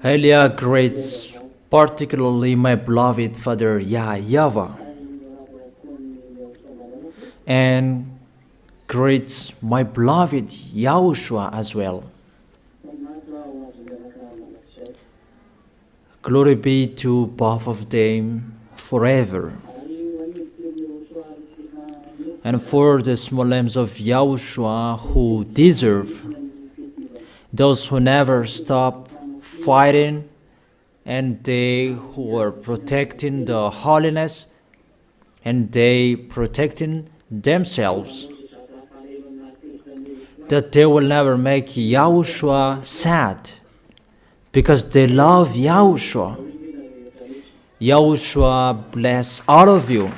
Elia greets particularly my beloved father YAHVAH, and greets my beloved YAHOSHUA as well. Glory be to both of them forever. And for the small lambs of YAHOSHUA who deserve, those who never stop fighting, and they who are protecting the holiness, and they protecting themselves, that they will never make YAHOSHUA sad, because they love YAHOSHUA. YAHOSHUA bless all of you.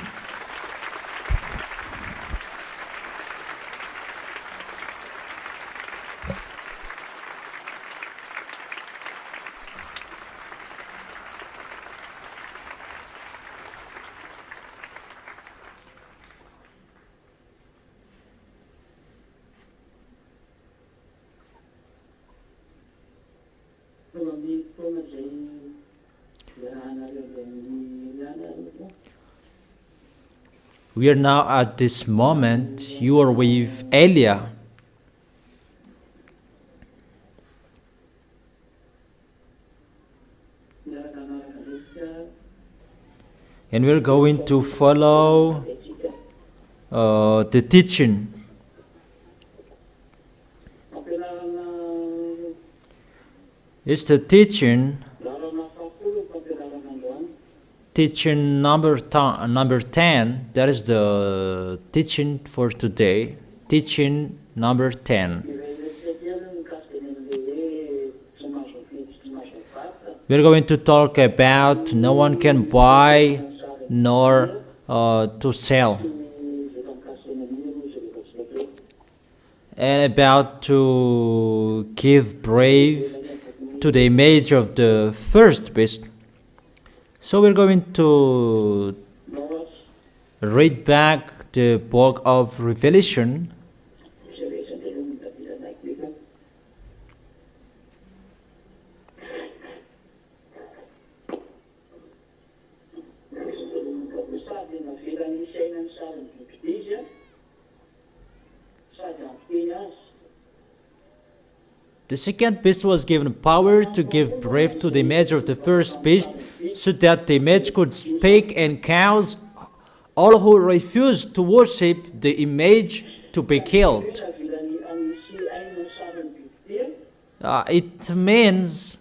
We are now at this moment, you are with Elia. And we're going to follow the teaching. It's the teaching number 10. That is the teaching for today. Teaching number 10. We're going to talk about no one can buy nor to sell, and about to give brave to the image of the first beast. So we're going to read back the book of Revelation. The second beast was given power to give breath to the image of the first beast, so that the image could speak and cause all who refused to worship the image to be killed. It means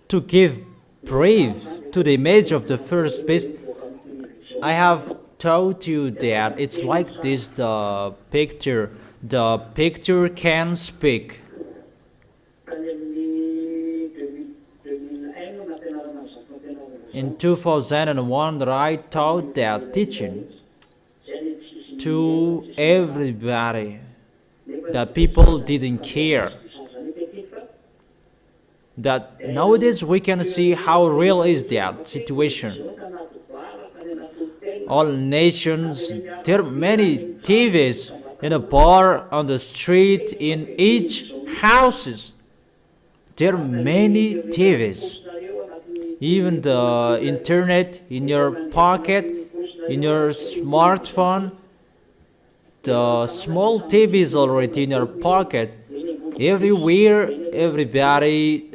to give breath to the image of the first beast. I have told you that it's like this, the picture. The picture can speak. In 2001, I taught that teaching to everybody. That people didn't care. That nowadays we can see how real is that situation. All nations, there are many TVs in a bar, on the street, in each houses. There are many TVs. Even the internet in your pocket, in your smartphone, the small TV is already in your pocket. Everywhere, everybody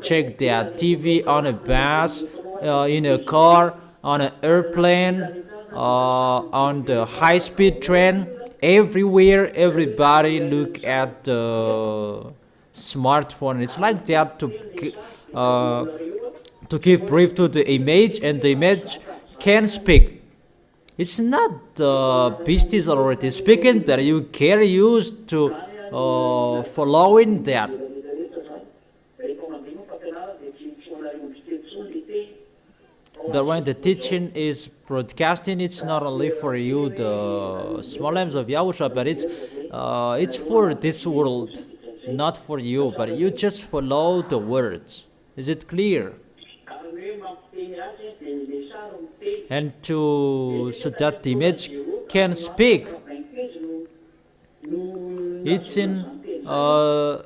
check their TV on a bus, in a car, on an airplane, on the high-speed train. Everywhere, everybody look at the smartphone. It's like that to give brief to the image, and the image can speak. It's not the beast is already speaking, but you get used to following that. But when the teaching is broadcasting, it's not only for you, the small lambs of YAHOSHUA, but it's for this world, not for you, but you just follow the words. Is it clear? And so that the image can speak. It's in uh,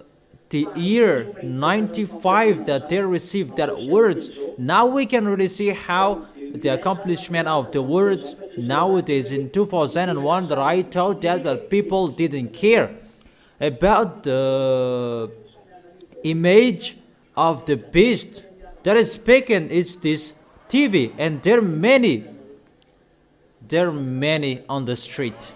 the year 95 that they received that words. Now we can really see how the accomplishment of the words nowadays in 2001 that I thought that people didn't care about the image of the beast that is speaking. It's this TV, and there are many on the street.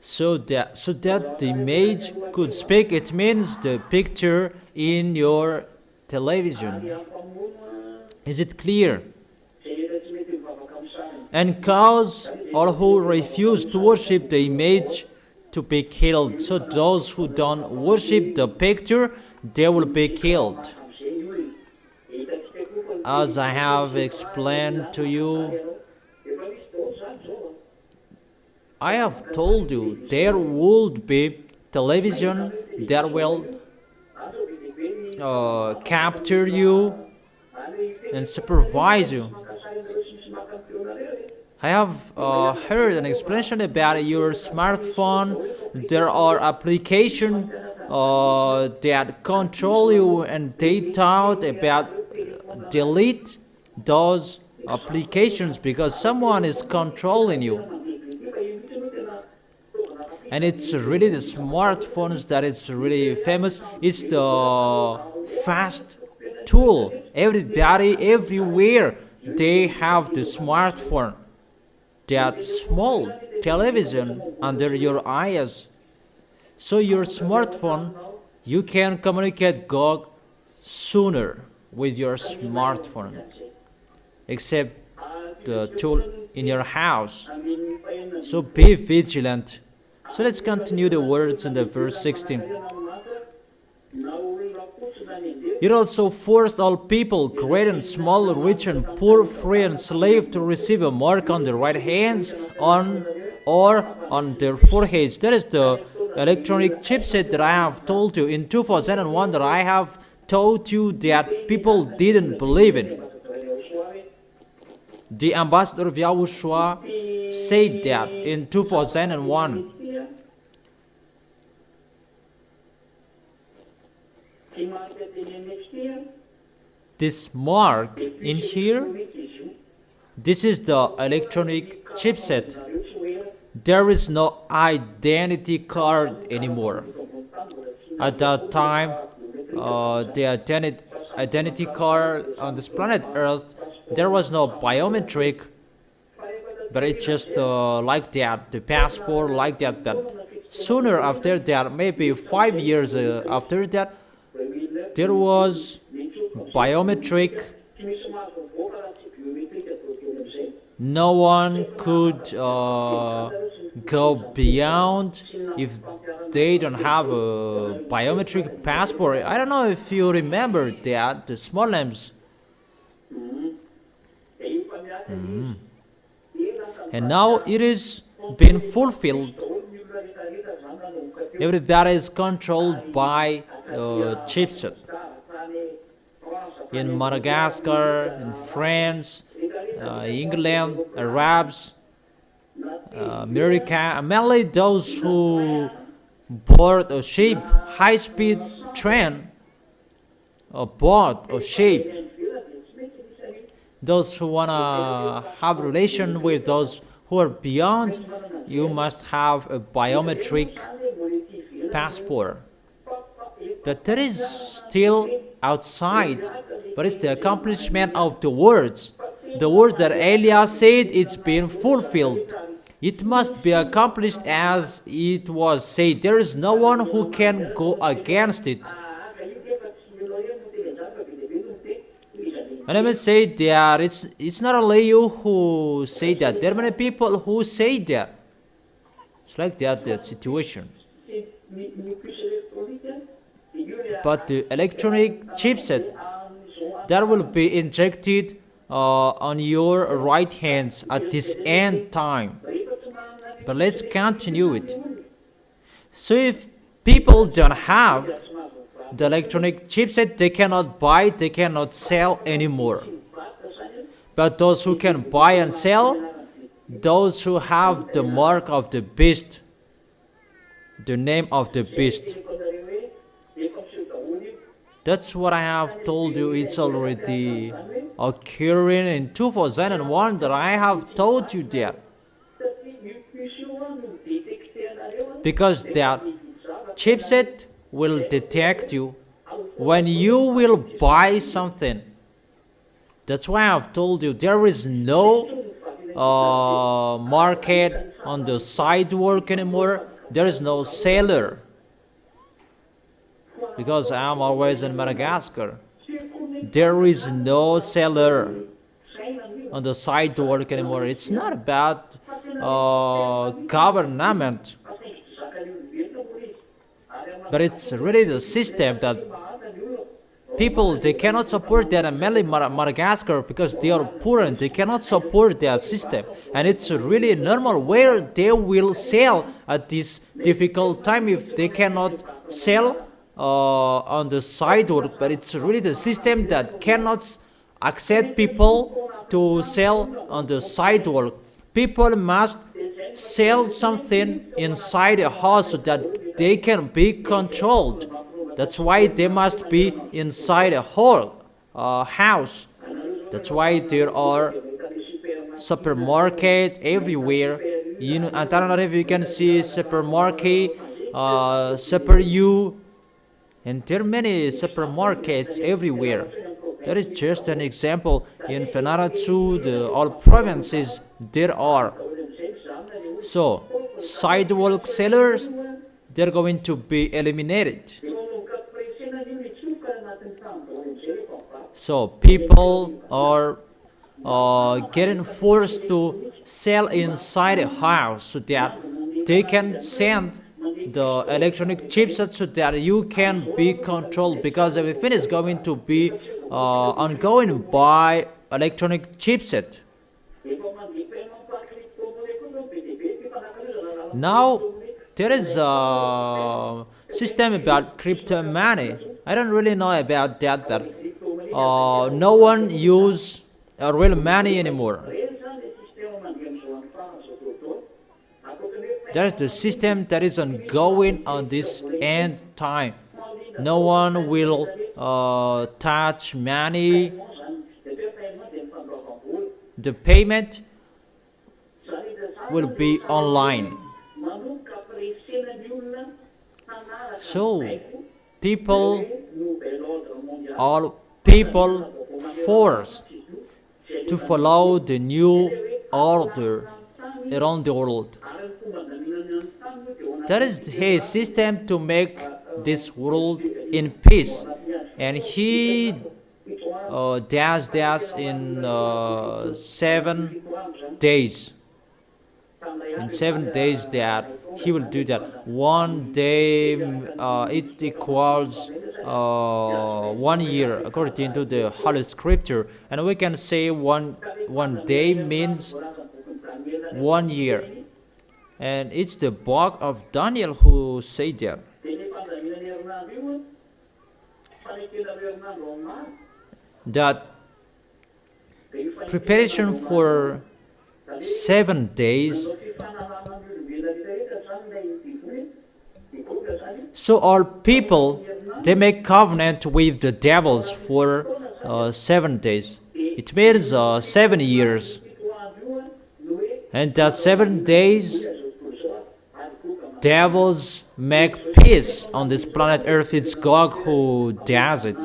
So that the image could speak, it means the picture in your television. Is it clear? And cause all who refuse to worship the image to be killed. So those who don't worship the picture, they will be killed. As I have explained to you, I have told you there would be television that will capture you and supervise you. I have heard an explanation about your smartphone. There are applications that control you, and they thought about delete those applications because someone is controlling you. And it's really the smartphones that is really famous. It's the fast tool. Everybody, everywhere, they have the smartphone. That small television under your eyes. So your smartphone, you can communicate God sooner with your smartphone, except the tool in your house. So be vigilant. So let's continue the words in the verse 16. It also forced all people, great and small, rich and poor, free and slave, to receive a mark on their right hands or on their foreheads. That is the electronic chipset that I have told you in 2001 that I have told you that people didn't believe in. The ambassador of YAHOSHUA said that in 2001. This mark in here, this is the electronic chipset. There is no identity card anymore. At that time, the identity card on this planet Earth, there was no biometric, but it's just like that, the passport like that. But sooner after that, maybe 5 years after that, there was biometric. No one could go beyond if they don't have a biometric passport. I don't know if you remember that, the small lamps. And now it is being fulfilled. Everybody is controlled by chipset. In Madagascar, in France, England, Arabs, America, mainly those who board a ship, high-speed train, or boat or ship. Those who want to have relation with those who are beyond, you must have a biometric passport. But that is still outside, but it's the accomplishment of the words. The words that Elias said, it's been fulfilled. It must be accomplished as it was said. There is no one who can go against it. And I must say that it's not only you who say that. There are many people who say that. It's like that, the situation. But the electronic chipset that will be injected on your right hands at this end time. But let's continue it. So if people don't have the electronic chipset, they cannot buy, they cannot sell anymore. But those who can buy and sell, those who have the mark of the beast, the name of the beast. That's what I have told you. It's already occurring in 2001 that I have told you that. Because that chipset will detect you when you will buy something. That's why I've told you there is no market on the sidewalk anymore. There is no seller. Because I'm always in Madagascar. There is no seller on the sidewalk anymore. It's not about government, but it's really the system that people, they cannot support that, and mainly Madagascar, because they are poor and they cannot support that system. And it's really normal where they will sell at this difficult time if they cannot sell on the sidewalk. But it's really the system that cannot accept people to sell on the sidewalk. People must sell something inside a house so that they can be controlled. That's why they must be inside a whole house. That's why there are supermarket everywhere. You know, I don't know if you can see supermarket, Super U, and there are many supermarkets everywhere. That is just an example. In Vanuatu, all provinces, there are. So, sidewalk sellers, they're going to be eliminated. So, people are getting forced to sell inside a house so that they can send the electronic chipset so that you can be controlled, because everything is going to be ongoing by electronic chipset. Now there is a system about crypto money. I don't really know about that, but no one use real money anymore. That is the system that is ongoing on this end time. No one will touch money. The payment will be online. So all people forced to follow the new order around the world. That is his system to make this world in peace, and he does that in 7 days. In 7 days that he will do that. 1 day it equals 1 year according to the Holy Scripture, and we can say one day means 1 year. And it's the book of Daniel who said that. That preparation for 7 days. So all people, they make covenant with the devils for 7 days. It means 7 years. And that 7 days, devils make peace on this planet Earth. It's God who does it.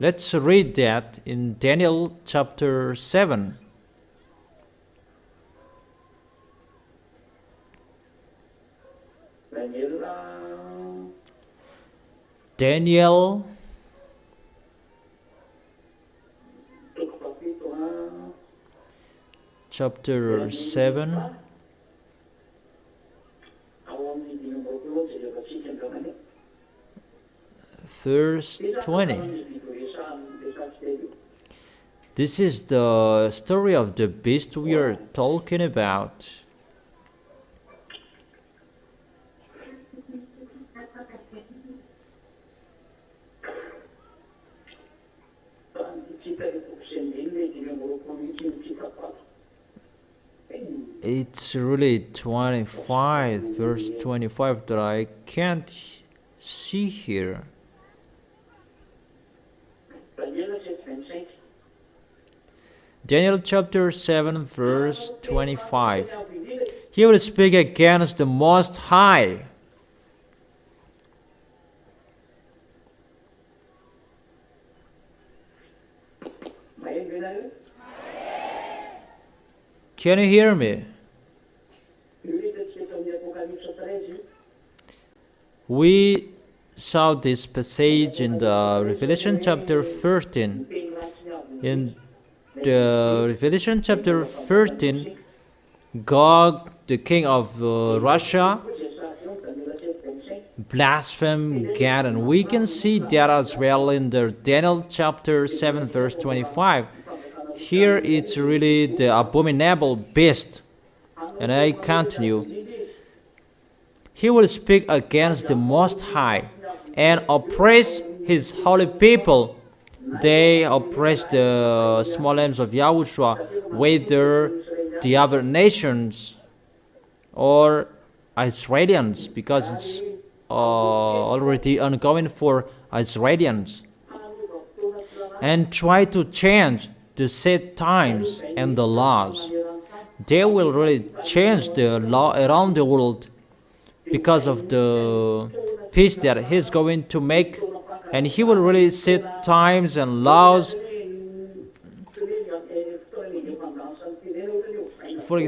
Let's read that in Daniel chapter 7. Daniel chapter 7. verse 20. This is the story of the beast we are talking about. It's really 25, verse 25 that I can't see here. Daniel chapter 7, verse 25. He will speak against the Most High. Can you hear me? We saw this passage in the Revelation chapter 13. In the Revelation chapter 13, Gog, the king of Russia, blasphemed God, and we can see that as well in the Daniel chapter 7, verse 25. Here it's really the abominable beast. And I continue. He will speak against the Most High and oppress his holy people. They oppress the small lambs of Yahushua, whether the other nations or Israelians, because it's already ongoing for Israelians, and try to change the set times and the laws. They will really change the law around the world because of the peace that he's going to make, and he will really set times and laws. For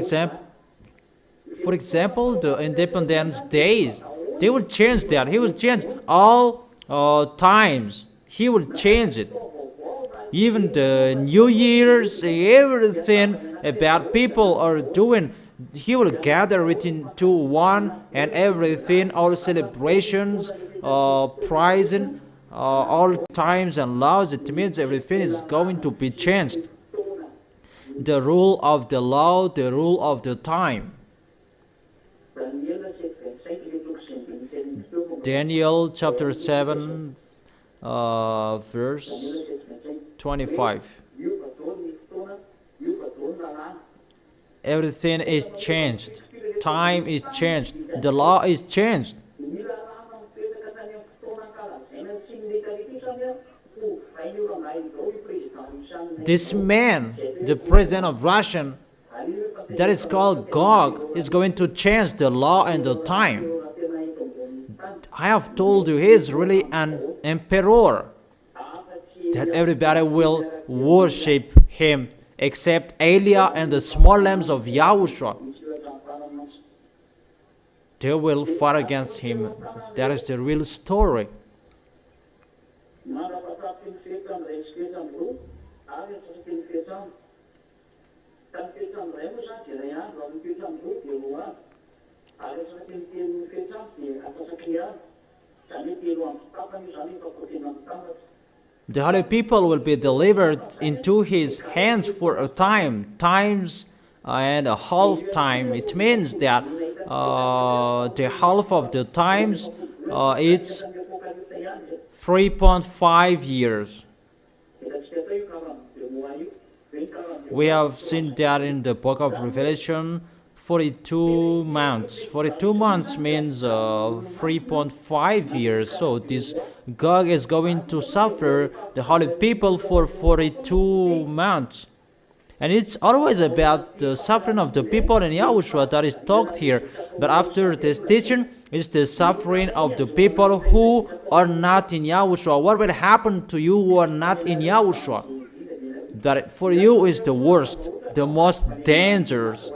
example, the Independence Days, they will change that. He will change all times. He will change it. Even the New Year's, everything about people are doing, he will gather it into one, and everything, all celebrations, prizing, all times and laws. It means everything is going to be changed. The rule of the law, the rule of the time. Daniel chapter 7, verse 25. Everything is changed. Time is changed. The law is changed. This man, the president of Russia, that is called Gog, is going to change the law and the time. I have told you he is really an emperor, that everybody will worship him except Elia and the small lambs of Yahushua. They will fight against him. That is the real story. The holy people will be delivered into his hands for a time, times and a half time. It means that the half of the times it's 3.5 years. We have seen that in the book of Revelation, 42 months. 42 months means 3.5 years. So this Gog is going to suffer the holy people for 42 months. And it's always about the suffering of the people in Yahushua that is talked here. But after this teaching, it's the suffering of the people who are not in Yahushua. What will happen to you who are not in Yahushua? That for you is the worst, the most dangerous.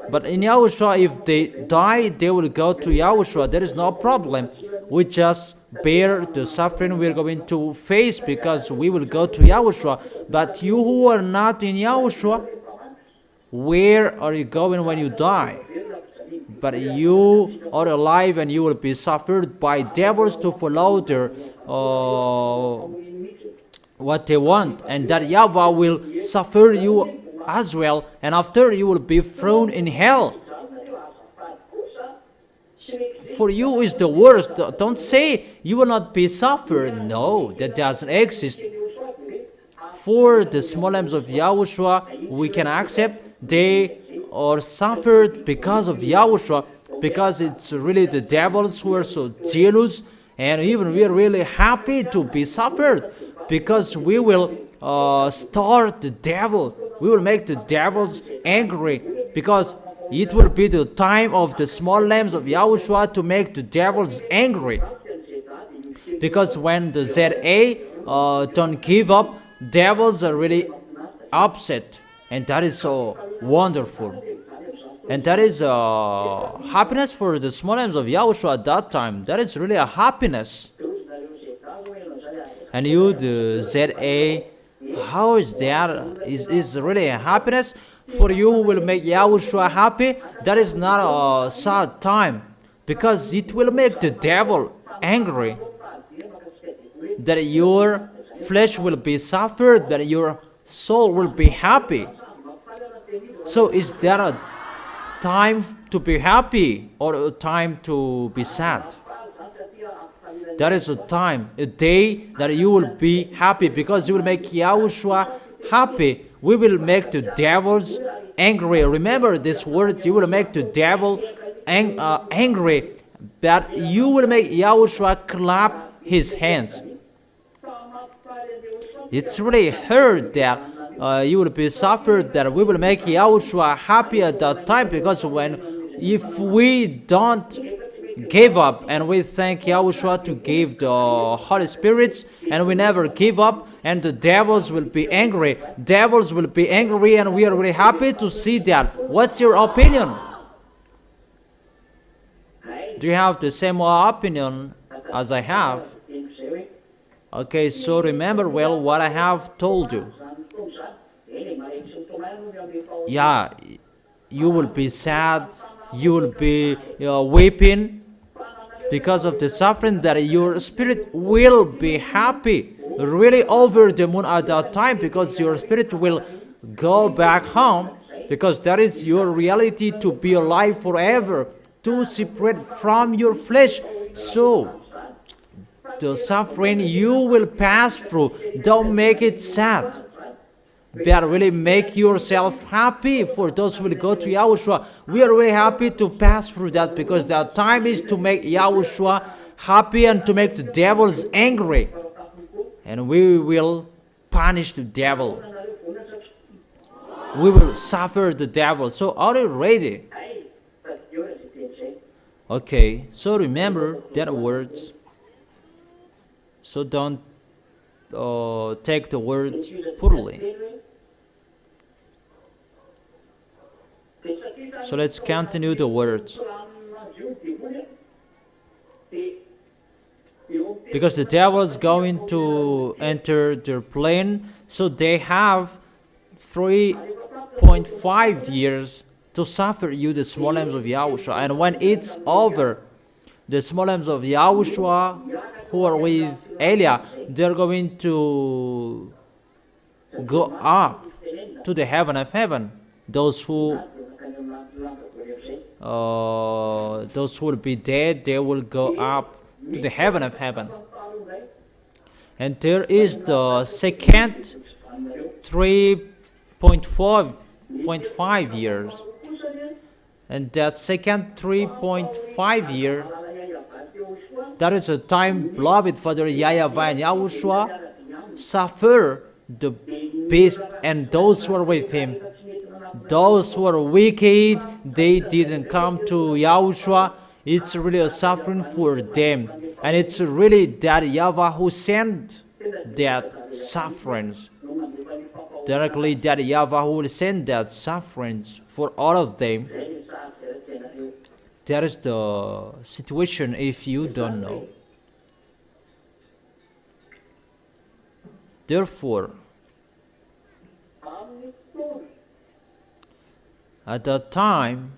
But in Yahushua, if they die, they will go to Yahushua. There is no problem. We just bear the suffering we're going to face because we will go to Yahushua. But you who are not in Yahushua, where are you going when you die? but you are alive and you will be suffered by devils to follow their what they want, and that YAHVAH will suffer you as well, and after you will be thrown in hell. For you is the worst. Don't say you will not be suffered. No, that doesn't exist. For the small lambs of Yahushua, we can accept they are suffered because of Yahushua, because it's really the devils who are so jealous, and even we are really happy to be suffered, because we will start the devil. We will make the devils angry, because it will be the time of the small lambs of Yahushua to make the devils angry. Because when the ZA don't give up, devils are really upset, and that is so wonderful. And that is happiness for the small lambs of Yahushua at that time. That is really a happiness. And you, the ZA, how is that? Is really a happiness? For you who will make Yahushua happy, that is not a sad time, because it will make the devil angry. That your flesh will be suffered, that your soul will be happy. So is that a time to be happy or a time to be sad? That is a time, a day that you will be happy, because you will make Yahushua happy. We will make the devils angry. Remember this word, you will make the devil angry, but you will make Yahushua clap his hands. It's really hurt that you will be suffered, that we will make Yahushua happy at that time, because if we don't give up and we thank Yahushua to give the Holy Spirits, and we never give up, and the devils will be angry. Devils will be angry, and we are really happy to see that. What's your opinion? Do you have the same opinion as I have? Okay, so remember well what I have told you. Yeah, you will be sad, you will be weeping because of the suffering, that your spirit will be happy, really over the moon at that time, because your spirit will go back home, because that is your reality, to be alive forever, to separate from your flesh. So the suffering you will pass through, don't make it sad, but really make yourself happy. For those who will go to Yahushua, we are really happy to pass through that, because that time is to make Yahushua happy and to make the devils angry, and we will punish the devil. We will suffer the devil. So are you ready? Okay, so remember that words. So don't take the words poorly. So let's continue the words. Because the devil is going to enter their plane, so they have 3.5 years to suffer you, the small lambs of Yahushua. And when it's over, the small lambs of Yahushua who are with Elia, they're going to go up to the heaven of heaven. Those who will be dead, they will go up to the heaven of heaven. And there is the second 3.5 years. And that second 3.5 year, that is a time, beloved Father YAHVAH and Yahushua suffer the beast and those who are with him. Those who are wicked, they didn't come to Yahushua. It's really a suffering for them. And it's really that YAHVAH who sent that sufferings. Directly that YAHVAH who will send that sufferings for all of them. That is the situation if you don't know. Therefore, at that time,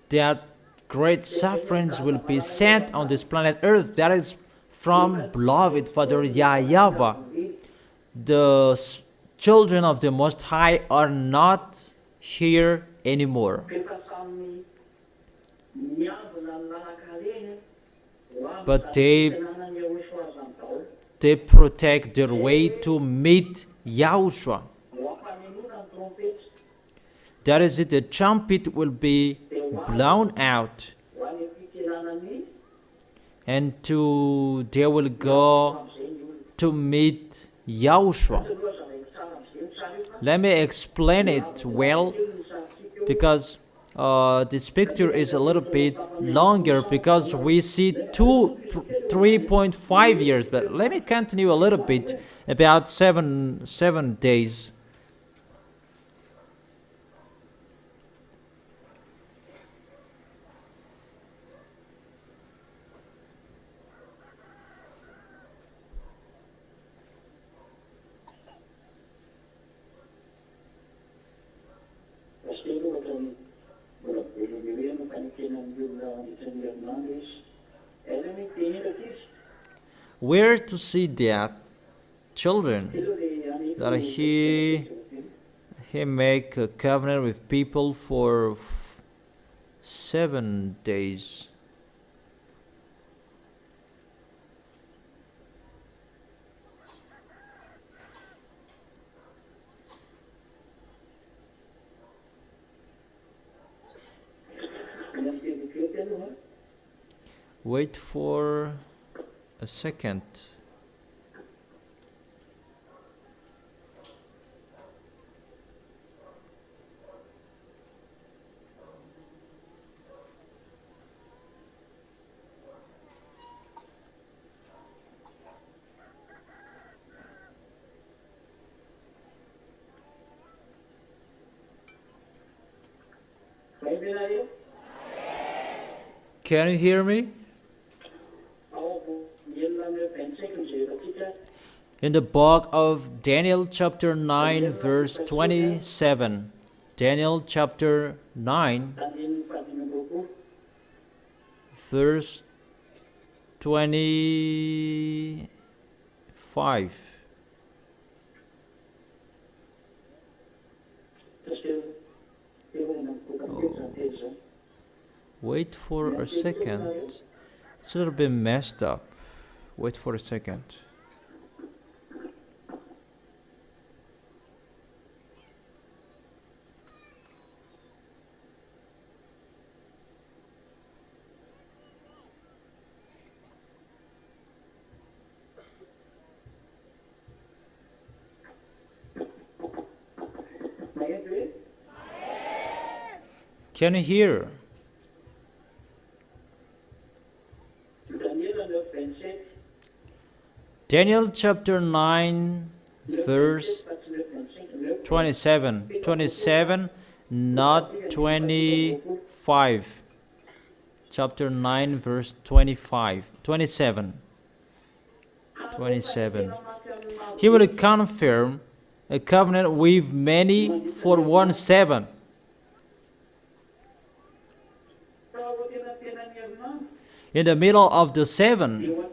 that great sufferings will be sent on this planet Earth. That is from beloved Father YAHVAH. The children of the Most High are not here anymore, but they protect their way to meet Yahushua. That is it, the trumpet will be blown out, and they will go to meet Yahushua. Let me explain it well, because this picture is a little bit longer, because we see 3.5 years, but let me continue a little bit about seven days. Where to see that children that he make a covenant with people for 7 days. Wait for a second. Can you hear me? In the book of Daniel chapter 9 verse 27. Daniel chapter 9 verse 25. Wait for a second. It's a little bit messed up. Wait for a second. Can you hear? Daniel chapter 9 verse 27. 27, not 25. Chapter 9 verse 25. 27. 27. He will confirm a covenant with many for 1/7. In the middle of the 7,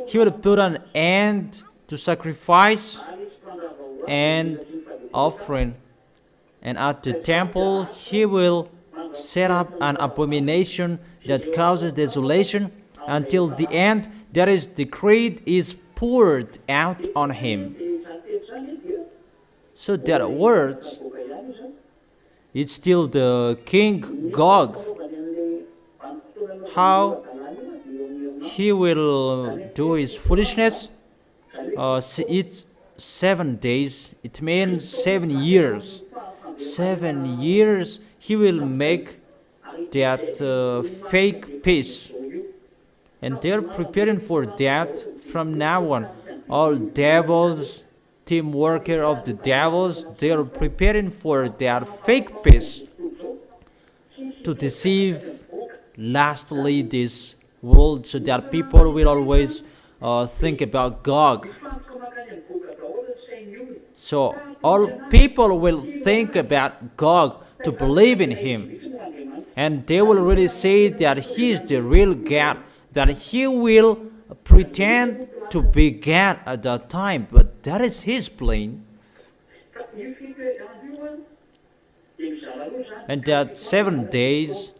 he will put an end to sacrifice and offering. And at the temple, he will set up an abomination that causes desolation until the end that is decreed is poured out on him. So that word, it's still the King Gog. How he will do his foolishness? It's 7 days. It means 7 years. 7 years he will make that fake peace. And they're preparing for that from now on. All devils, team worker of the devils, they're preparing for that fake peace to deceive lastly this world, so that people will always think about Gog. So all people will think about Gog to believe in him, and they will really say that he is the real God, that he will pretend to be God at that time, but that is his plan. And that 7 days,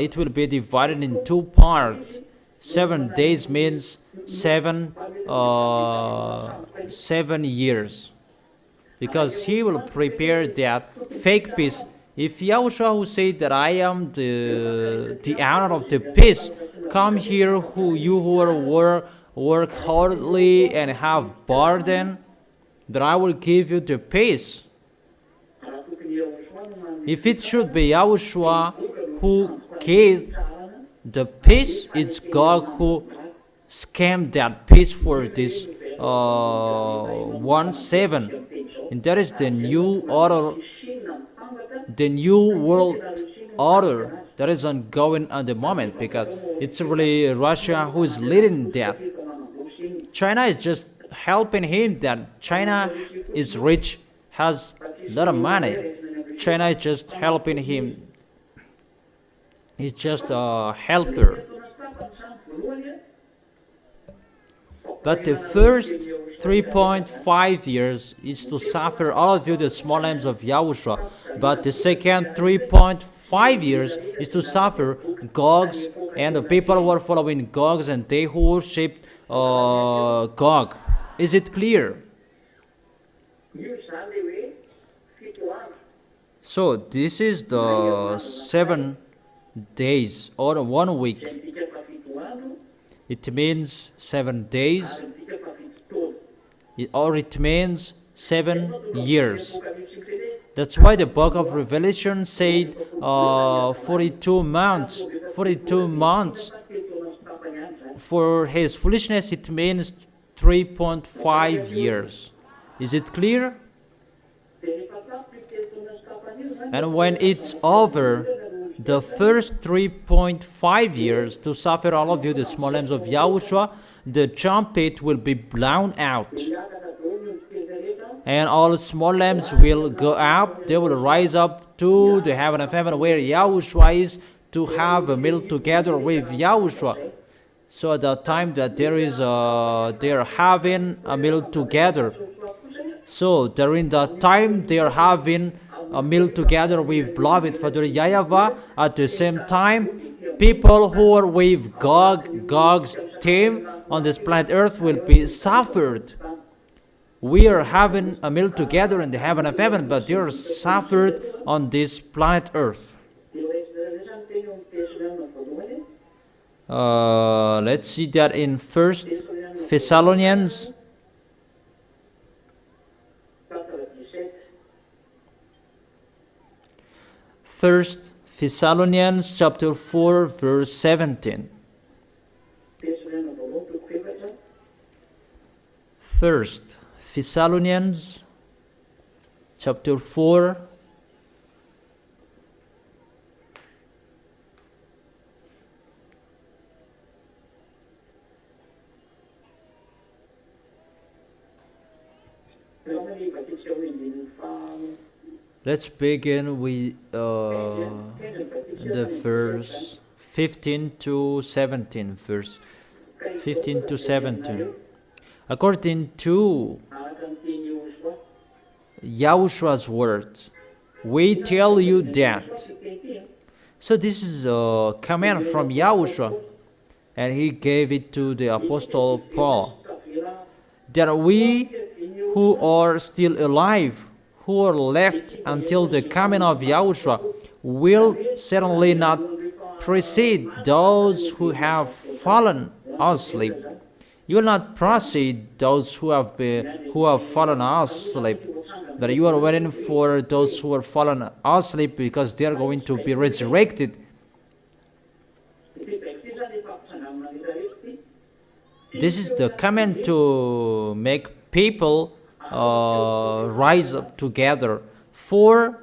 it will be divided in two parts. 7 days means 7 years, because he will prepare that fake peace. If Yahushua, who said that I am the owner of the peace, come here, you who work hardly and have burden, that I will give you the peace. If it should be Yahushua who gave the peace, it's God who scammed that peace for this 1-7. And that is the new order, the new world order that is ongoing at the moment, because it's really Russia who is leading that. China is just helping him, that China is rich, has a lot of money. China is just helping him. He's just a helper. But the first 3.5 years is to suffer all of you, the small lambs of Yahushua. But the second 3.5 years is to suffer Gogs and the people who are following Gogs and they who worship Gog. Is it clear? So this is the 7 days or 1 week. It means 7 days, or it means 7 years. That's why the book of Revelation said 42 months. 42 months. For his foolishness, it means 3.5 years. Is it clear? And when it's over, the first 3.5 years to suffer all of you, the small lambs of Yahushua, the trumpet will be blown out. And all small lambs will go up, they will rise up to the heaven of heaven where Yahushua is, to have a meal together with Yahushua. So at that time that they're having a meal together. So during that time they are having a meal together with beloved Father YAHVAH. At the same time, people who are with Gog's team on this planet Earth will be suffered. We are having a meal together in the heaven of heaven, but they are suffered on this planet Earth. Let's see that in 1 Thessalonians. 1 Thessalonians chapter 4 verse 17. 1 Thessalonians chapter 4 Let's begin with the verse 15 to 17. Verse 15 to 17. According to Yahushua's words, we tell you that. So this is a command from Yahushua, and he gave it to the Apostle Paul, that we who are still alive, who are left until the coming of Yahushua, will certainly not precede those who have fallen asleep. You will not precede those who have fallen asleep, but you are waiting for those who are fallen asleep, because they are going to be resurrected. This is the command to make people rise up together. For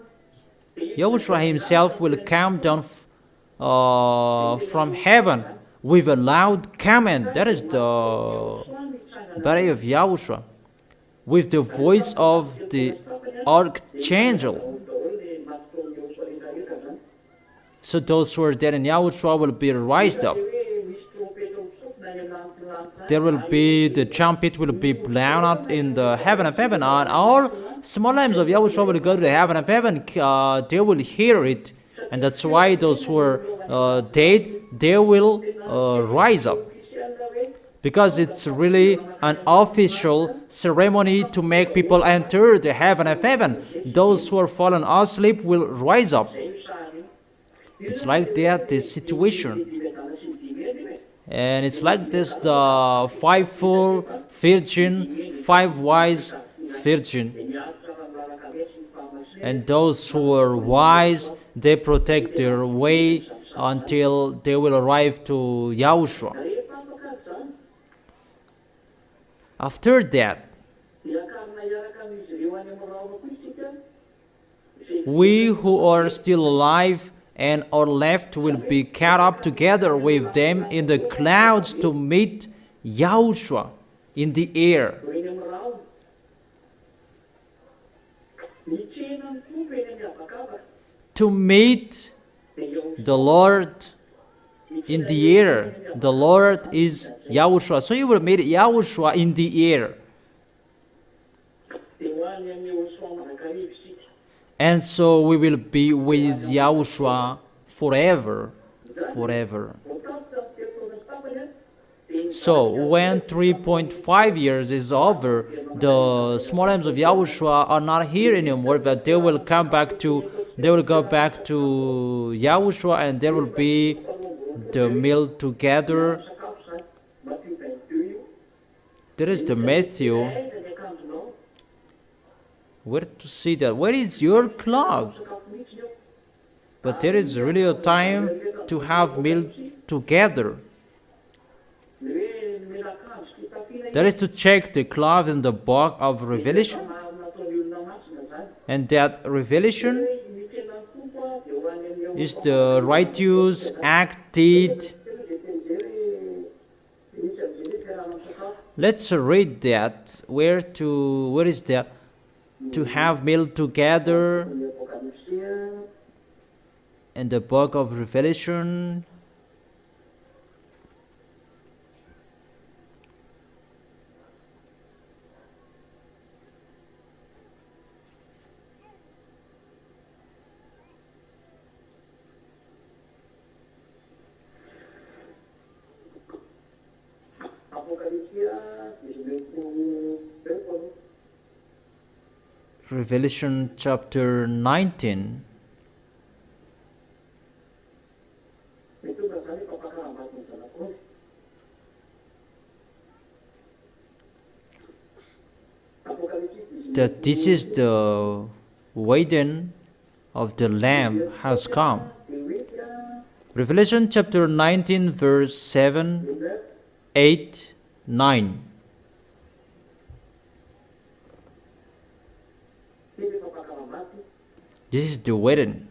Yahushua himself will come down from heaven with a loud command. That is the body of Yahushua, with the voice of the archangel. So those who are dead in Yahushua will be raised up. There will be, the trumpet will be blown out in the heaven of heaven, and all small lambs of Yahushua will go to the heaven of heaven. They will hear it, and that's why those who are dead, they will rise up. Because it's really an official ceremony to make people enter the heaven of heaven. Those who are fallen asleep will rise up. It's like that, this situation. And it's like this, the 5 fool virgin, 5 wise virgin. And those who are wise, they protect their way until they will arrive to Yahushua. After that, we who are still alive and are left will be caught up together with them in the clouds to meet Yahushua in the air. To meet the Lord in the air. The Lord is Yahushua. So you will meet Yahushua in the air. And so we will be with Yahushua forever. Forever. So when 3.5 years is over, the small lambs of Yahushua are not here anymore, but they will come back to, they will go back to Yahushua, and there will be the meal together. There is the Matthew. Where to see that? Where is your cloth? But there is really a time to have meal together. That is to check the cloth in the book of Revelation. And that Revelation is the righteous act deed. Let's read that. Where is that? To have meal together in the book of Revelation. Revelation chapter 19. That this is the wedding of the Lamb has come. Revelation chapter 19 verse 7, 8, 9. This is the wedding.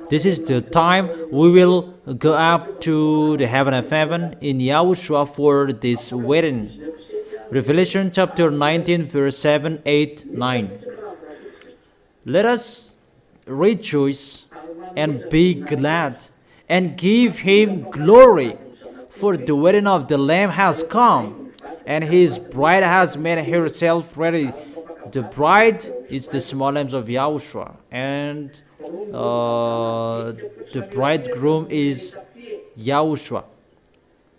This is the time we will go up to the heaven of heaven in Yahushua for this wedding. Revelation chapter 19 verse 7, 8, 9. Let us rejoice and be glad and give him glory, for the wedding of the Lamb has come, and his bride has made herself ready. The bride is the small lambs of Yahushua, and the bridegroom is Yahushua.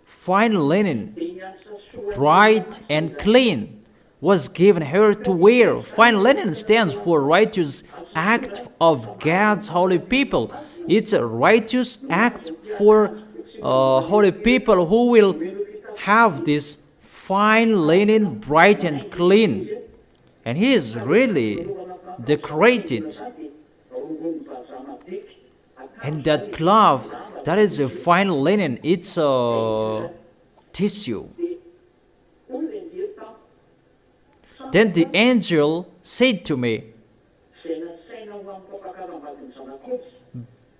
Fine linen, bright and clean, was given her to wear. Fine linen stands for righteous act of God's holy people. It's a righteous act for holy people who will have this fine linen, bright and clean. And he is really decorated. And that cloth, that is a fine linen. It's a tissue. Then the angel said to me,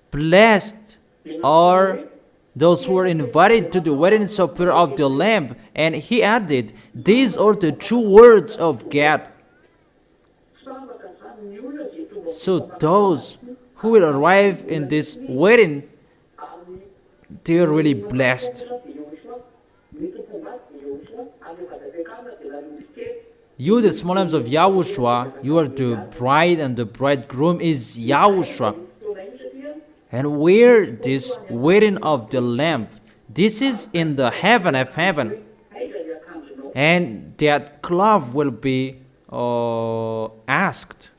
blessed are those who are invited to the wedding supper of the Lamb. And he added, these are the true words of God. So those who will arrive in this wedding, they are really blessed. You, the small lambs of Yahushua, you are the bride, and the bridegroom is Yahushua. And where this wedding of the Lamb, this is in the heaven of heaven. And that cloth will be asked,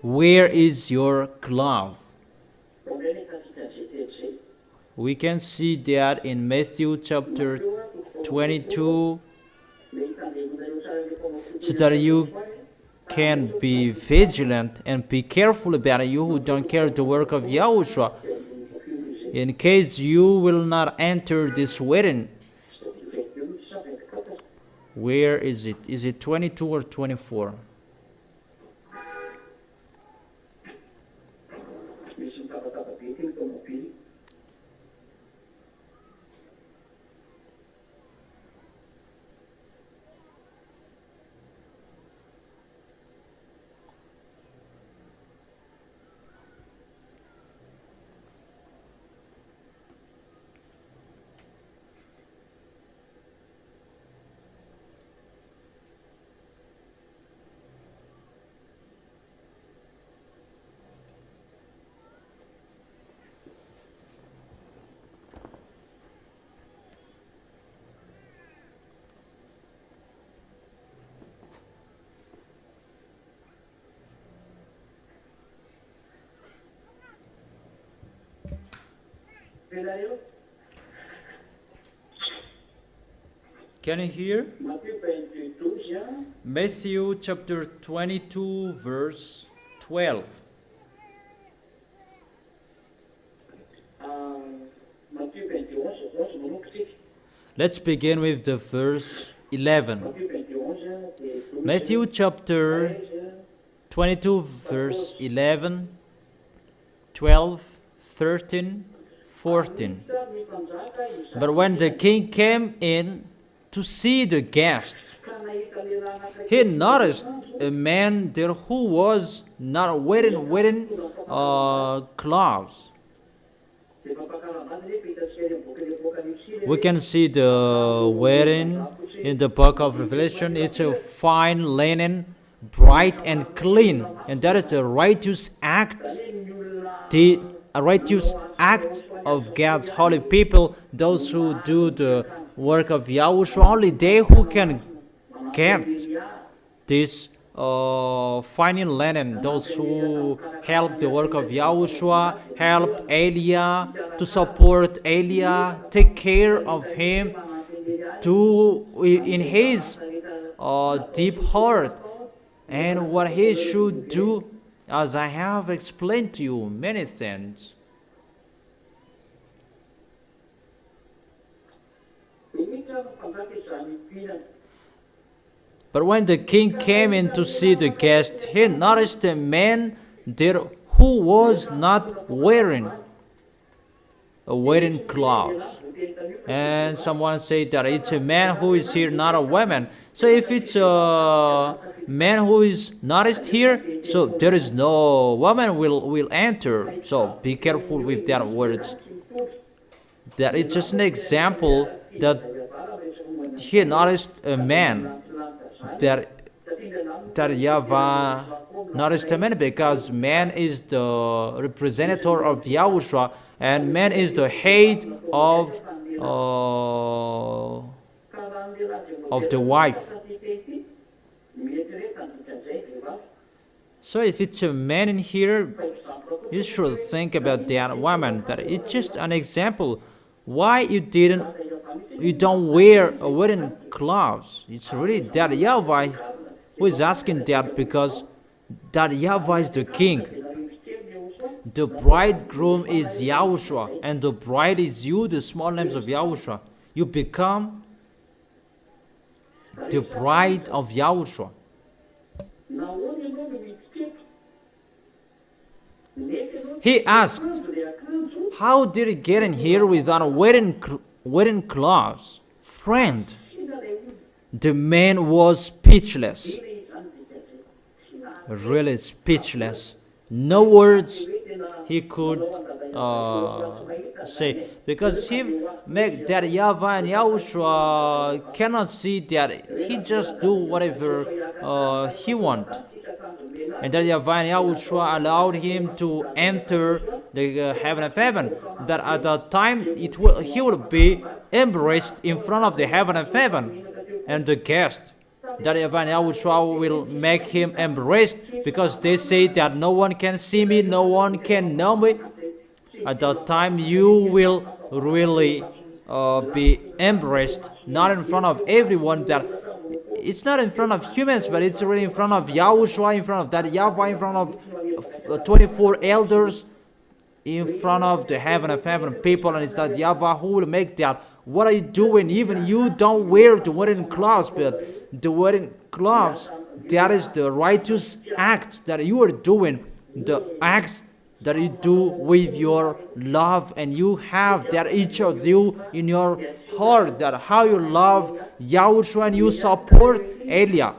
where is your cloth? We can see that in Matthew chapter 22, so that you can be vigilant and be careful about it, you who don't carry the work of Yahushua, in case you will not enter this wedding. Where is it? Is it 22 or 24? Can you hear? Matthew chapter 22 verse 12. Let's begin with the verse 11. Matthew chapter 22 verse 11, 12, 13, 14. But when the king came in to see the guest, he noticed a man there who was not wearing clothes. We can see the wedding in the book of Revelation. It's a fine linen, bright and clean, and that is a righteous act, a righteous act of God's holy people, those who do the work of Yahushua. Only they who can get this fine linen, those who help the work of Yahushua, help Eliah, to support Eliah, take care of him, to in his deep heart, and what he should do, as I have explained to you many things. But when the king came in to see the guest, he noticed a man there who was not wearing clothes. And someone said that it's a man who is here, not a woman. So if it's a man who is noticed here, so there is no woman will enter. So be careful with that words. That it's just an example that he noticed a man, that YAHVAH noticed a man, because man is the representative of Yahushua, and man is the head of the wife. So if it's a man in here, you should think about that woman. But it's just an example. Why you don't wear wedding clothes? It's really that YAHVAH who is asking that, because that YAHVAH is the king. The bridegroom is Yahushua, and the bride is you, the small lambs of Yahushua. You become the bride of Yahushua. He asked, how did he get in here without wearing clothes? Friend, the man was speechless. Really speechless. No words he could say, because he make that YAHVAH and YAHOSHUA cannot see that he just do whatever he want. And that YAHVAH and YAHOSHUA allowed him to enter the heaven of heaven. That at that time he will be embraced in front of the heaven of heaven and the guest. That YAHVAH and YAHOSHUA will make him embraced, because they say that no one can see me, no one can know me. At that time you will really be embraced, not in front of everyone. That it's not in front of humans, but it's really in front of YAHOSHUA, in front of that YAHVAH, in front of 24 elders, in front of the heaven of heaven people. And it's that YAHVAH who will make that. What are you doing? Even you don't wear the wedding clothes, but the wedding clothes, that is the righteous act that you are doing, the act that you do with your love, and you have that each of you in your heart, that how you love YAHOSHUA and you support Eliah,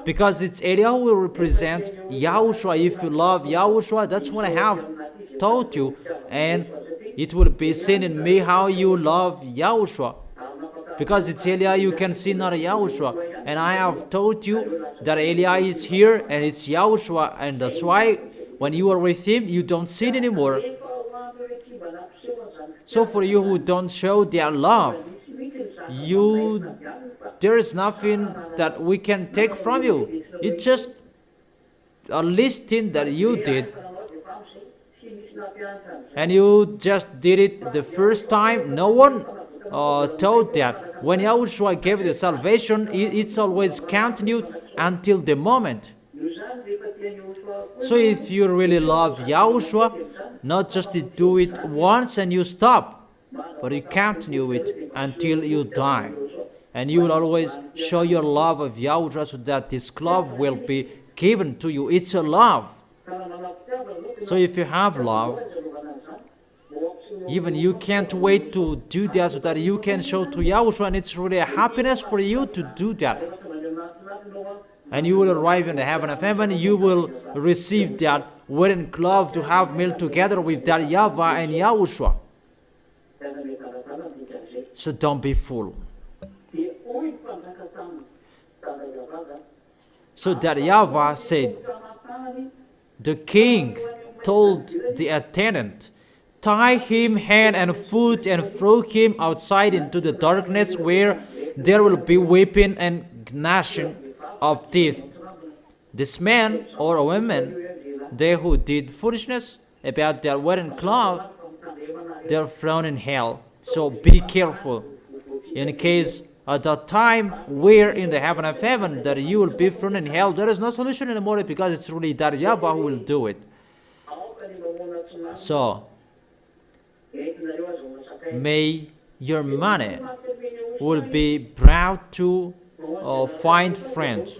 because it's Eliah who will represent YAHOSHUA. If you love YAHOSHUA, that's what I have taught you, and it will be seen in me how you love YAHOSHUA. Because it's Eliah you can see, not YAHOSHUA. And I have taught you that Eliah is here and it's YAHOSHUA, and that's why when you are with him you don't sin anymore. So for you who don't show their love, there is nothing that we can take from you. It's just a listing that you did, and you just did it the first time. No one told that. When YAHOSHUA gave you salvation, it's always continued until the moment. So if you really love YAHOSHUA, not just to do it once and you stop, but you continue it until you die. And you will always show your love of YAHOSHUA, so that this love will be given to you. It's a love. So if you have love, even you can't wait to do that, so that you can show to YAHOSHUA, and it's really a happiness for you to do that. And you will arrive in the heaven of heaven. You will receive that wedding cloth to have meal together with that YAHVAH and YAHOSHUA. So don't be fool. So that YAHVAH said, the king told the attendant, tie him hand and foot and throw him outside into the darkness, where there will be weeping and gnashing of teeth. This man or a woman, they who did foolishness about their wedding cloth, they are thrown in hell. So be careful, in case at that time where in the heaven of heaven that you will be thrown in hell. There is no solution anymore, because it's really that YAHVAH who will do it. So may your money will be brought to find friends.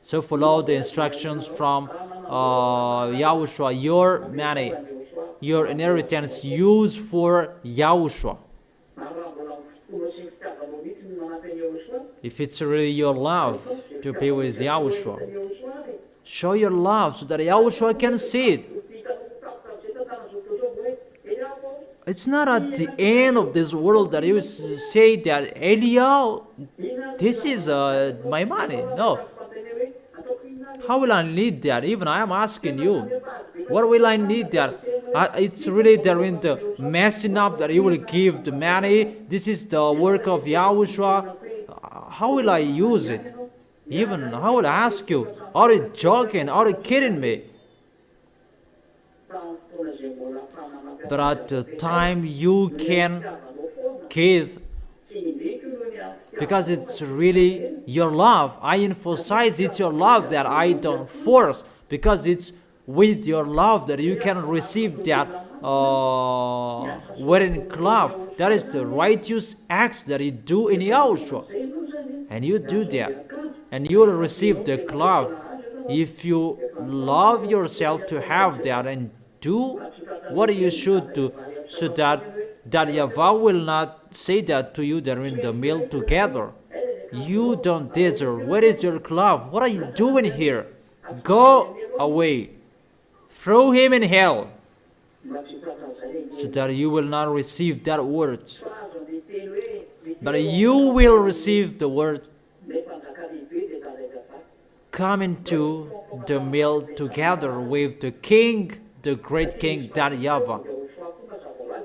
So follow the instructions from YAHOSHUA. Your money, your inheritance, use for YAHOSHUA. If it's really your love to be with YAHOSHUA, show your love so that YAHOSHUA can see it. It's not at the end of this world that you say that, Eliah, this is my money. No. How will I need that? Even I am asking you, what will I need that? It's really there in the messing up that you will give the money. This is the work of YAHOSHUA. How will I use it? Even I will ask you, are you joking? Are you kidding me? But at the time you can give, because it's really your love. I emphasize it's your love that I don't force, because it's with your love that you can receive that wedding cloth. That is the righteous acts that you do in YAHOSHUA. And you do that, and you will receive the cloth. If you love yourself to have that and do what you should do, so that YAHVAH will not say that to you during the meal together. You don't deserve. Where is your cloth? What are you doing here? Go away. Throw him in hell, so that you will not receive that word. But you will receive the word, come into the meal together with the king, the great king, that YAHVAH.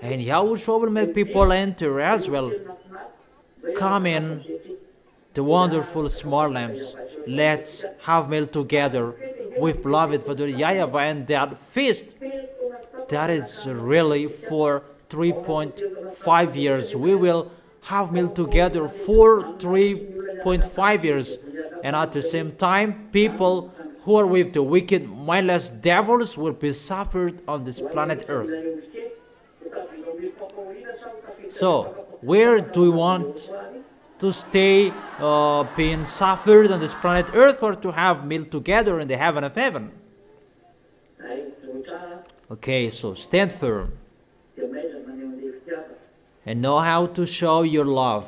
And Yahushua will make people enter as well. Come in the wonderful small lambs. Let's have meal together with beloved for the YAHVAH, and that feast, that is really for 3.5 years. We will have meal together for 3.5 years. And at the same time, people who are with the wicked, mindless devils will be suffered on this planet Earth. So, where do we want to stay being suffered on this planet Earth, or to have meal together in the heaven of heaven? Okay, so stand firm and know how to show your love,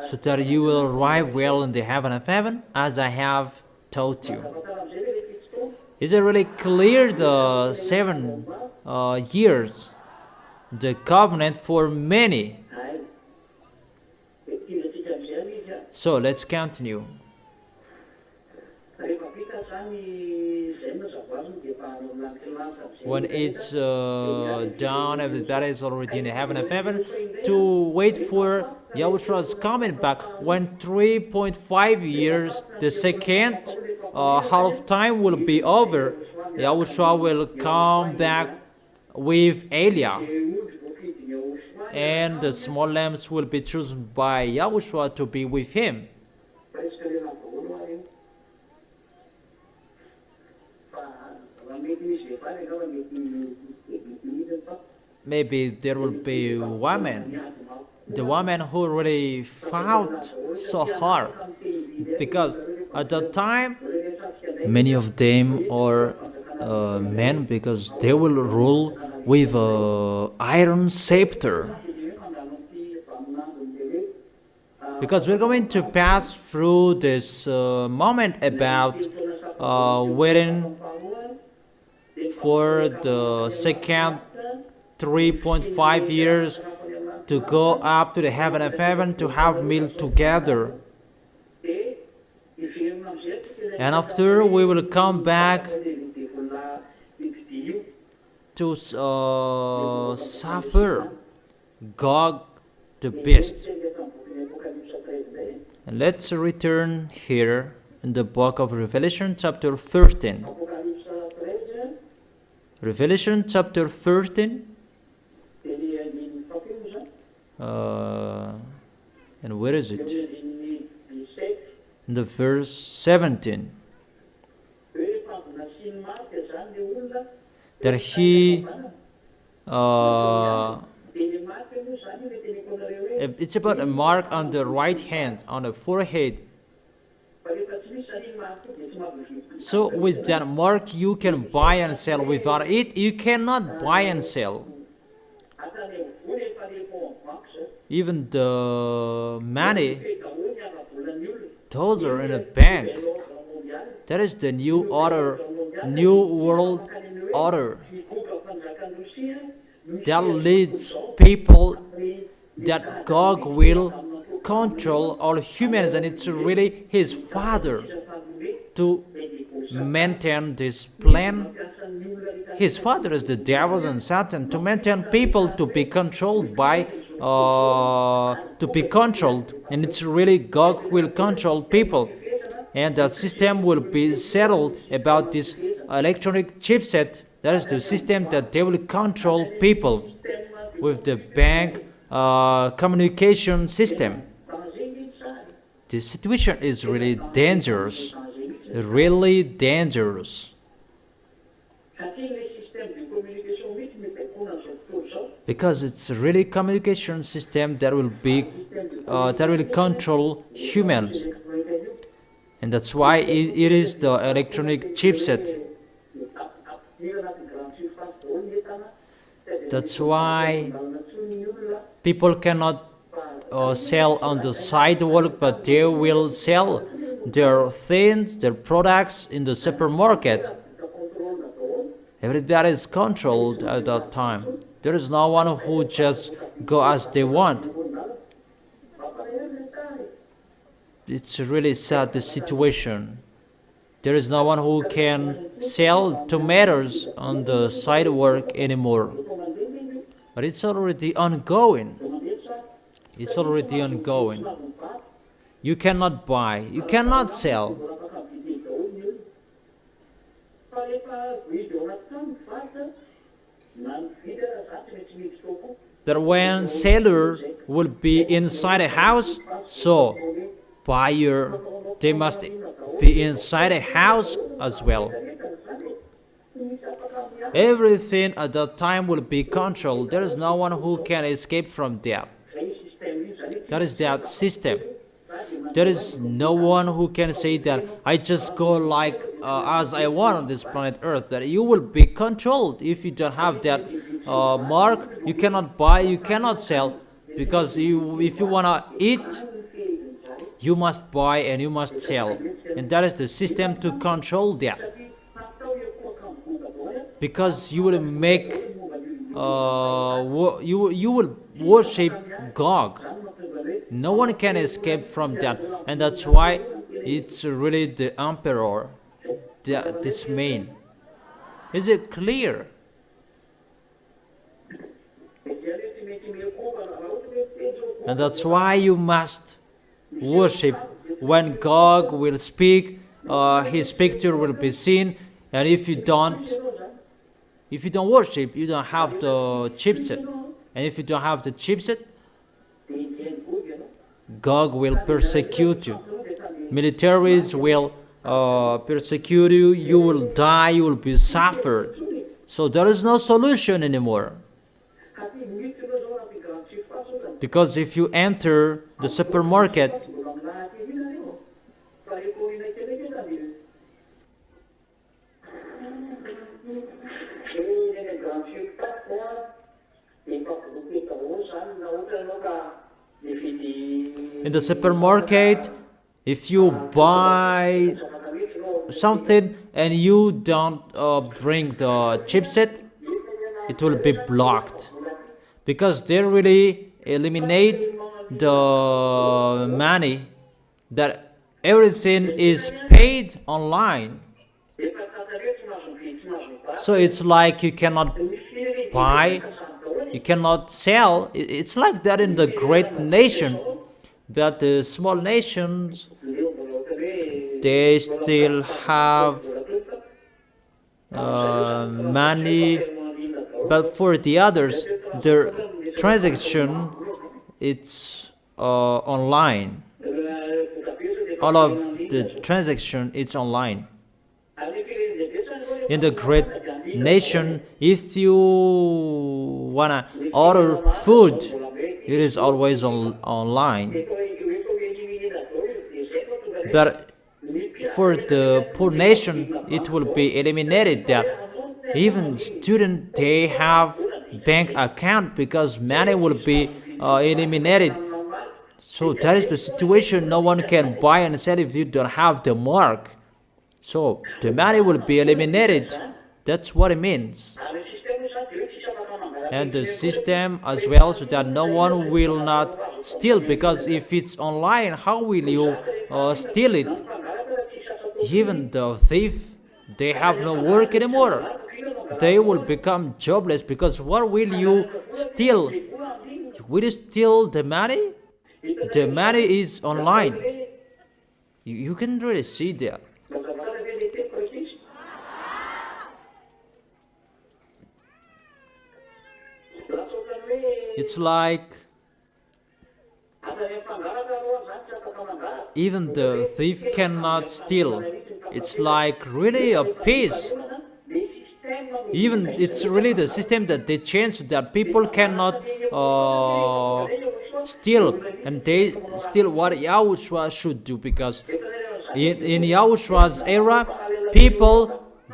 so that you will arrive well in the heaven of heaven, as I have taught you. Is it really clear, the 7 years, the covenant for many? So let's continue. When it's done, everybody is already in the heaven of heaven, to wait for Yahushua's coming back. When 3.5 years, the second half time will be over, Yahushua will come back with Eliah, and the small lambs will be chosen by Yahushua to be with him. Maybe there will be women, the women who really fought so hard, because at that time many of them are men, because they will rule with an iron scepter. Because we're going to pass through this moment about waiting for the second 3.5 years to go up to the heaven of heaven, to have meal together. And after, we will come back to suffer Gog the beast. And let's return here in the book of Revelation chapter 13. Revelation chapter 13. And where is it? In the verse 17. That he it's about a mark on the right hand, on the forehead. So with that mark you can buy and sell. Without it you cannot buy and sell. Even the money, those are in a bank. That is the new order, new world order, that leads people that God will control all humans, and it's really his father to maintain this plan. His father is the devil and Satan, to maintain people to be controlled by and it's really God will control people, and the system will be settled about this electronic chipset. That is the system that they will control people with the bank communication system. The situation is really dangerous, really dangerous. Because it's really communication system that will be that will control humans, and that's why it is the electronic chipset. That's why people cannot sell on the sidewalk, but they will sell their things, their products in the supermarket. Everybody is controlled at that time. There is no one who just go as they want. It's really sad, the situation. There is no one who can sell tomatoes on the sidewalk anymore. But it's already ongoing. It's already ongoing. You cannot buy, you cannot sell. That when seller will be inside a house, so buyer, they must be inside a house as well. Everything at that time will be controlled. There is no one who can escape from that. That is that system. There is no one who can say that I just go like as I want on this planet Earth. That you will be controlled if you don't have that mark. You cannot buy, you cannot sell, because if you wanna eat, you must buy and you must sell, and that is the system to control that. Because you will make you will worship God. No one can escape from that, and that's why it's really the emperor, this man. Is it clear? And that's why you must worship. When God will speak, his picture will be seen, and if you don't worship, you don't have the chipset, and if you don't have the chipset, God will persecute you. Militaries will persecute you. You will die. You will be suffered. So there is no solution anymore. Because if you enter the supermarket, in the supermarket, if you buy something and you don't bring the chipset, it will be blocked, because they really eliminate the money, that everything is paid online. So it's like you cannot buy, you cannot sell. It's like that in the great nation, but the small nations, they still have money, but for the others, their transaction, it's online. All of the transaction, it's online. In the great nation, if you wanna order food, it is always online. But for the poor nation, it will be eliminated that even students, they have bank account, because money will be eliminated. So that is the situation. No one can buy and sell if you don't have the mark. So the money will be eliminated. That's what it means. And the system as well, so that no one will not steal, because if it's online, how will you steal it? Even the thief, they have no work anymore. They will become jobless, because what will you steal? Will you steal the money? The money is online. You can really see that. It's like even the thief cannot steal. It's like really a peace. Even it's really the system that they changed, that people cannot steal, and they steal what Yahushua should do, because in Yahushua's era,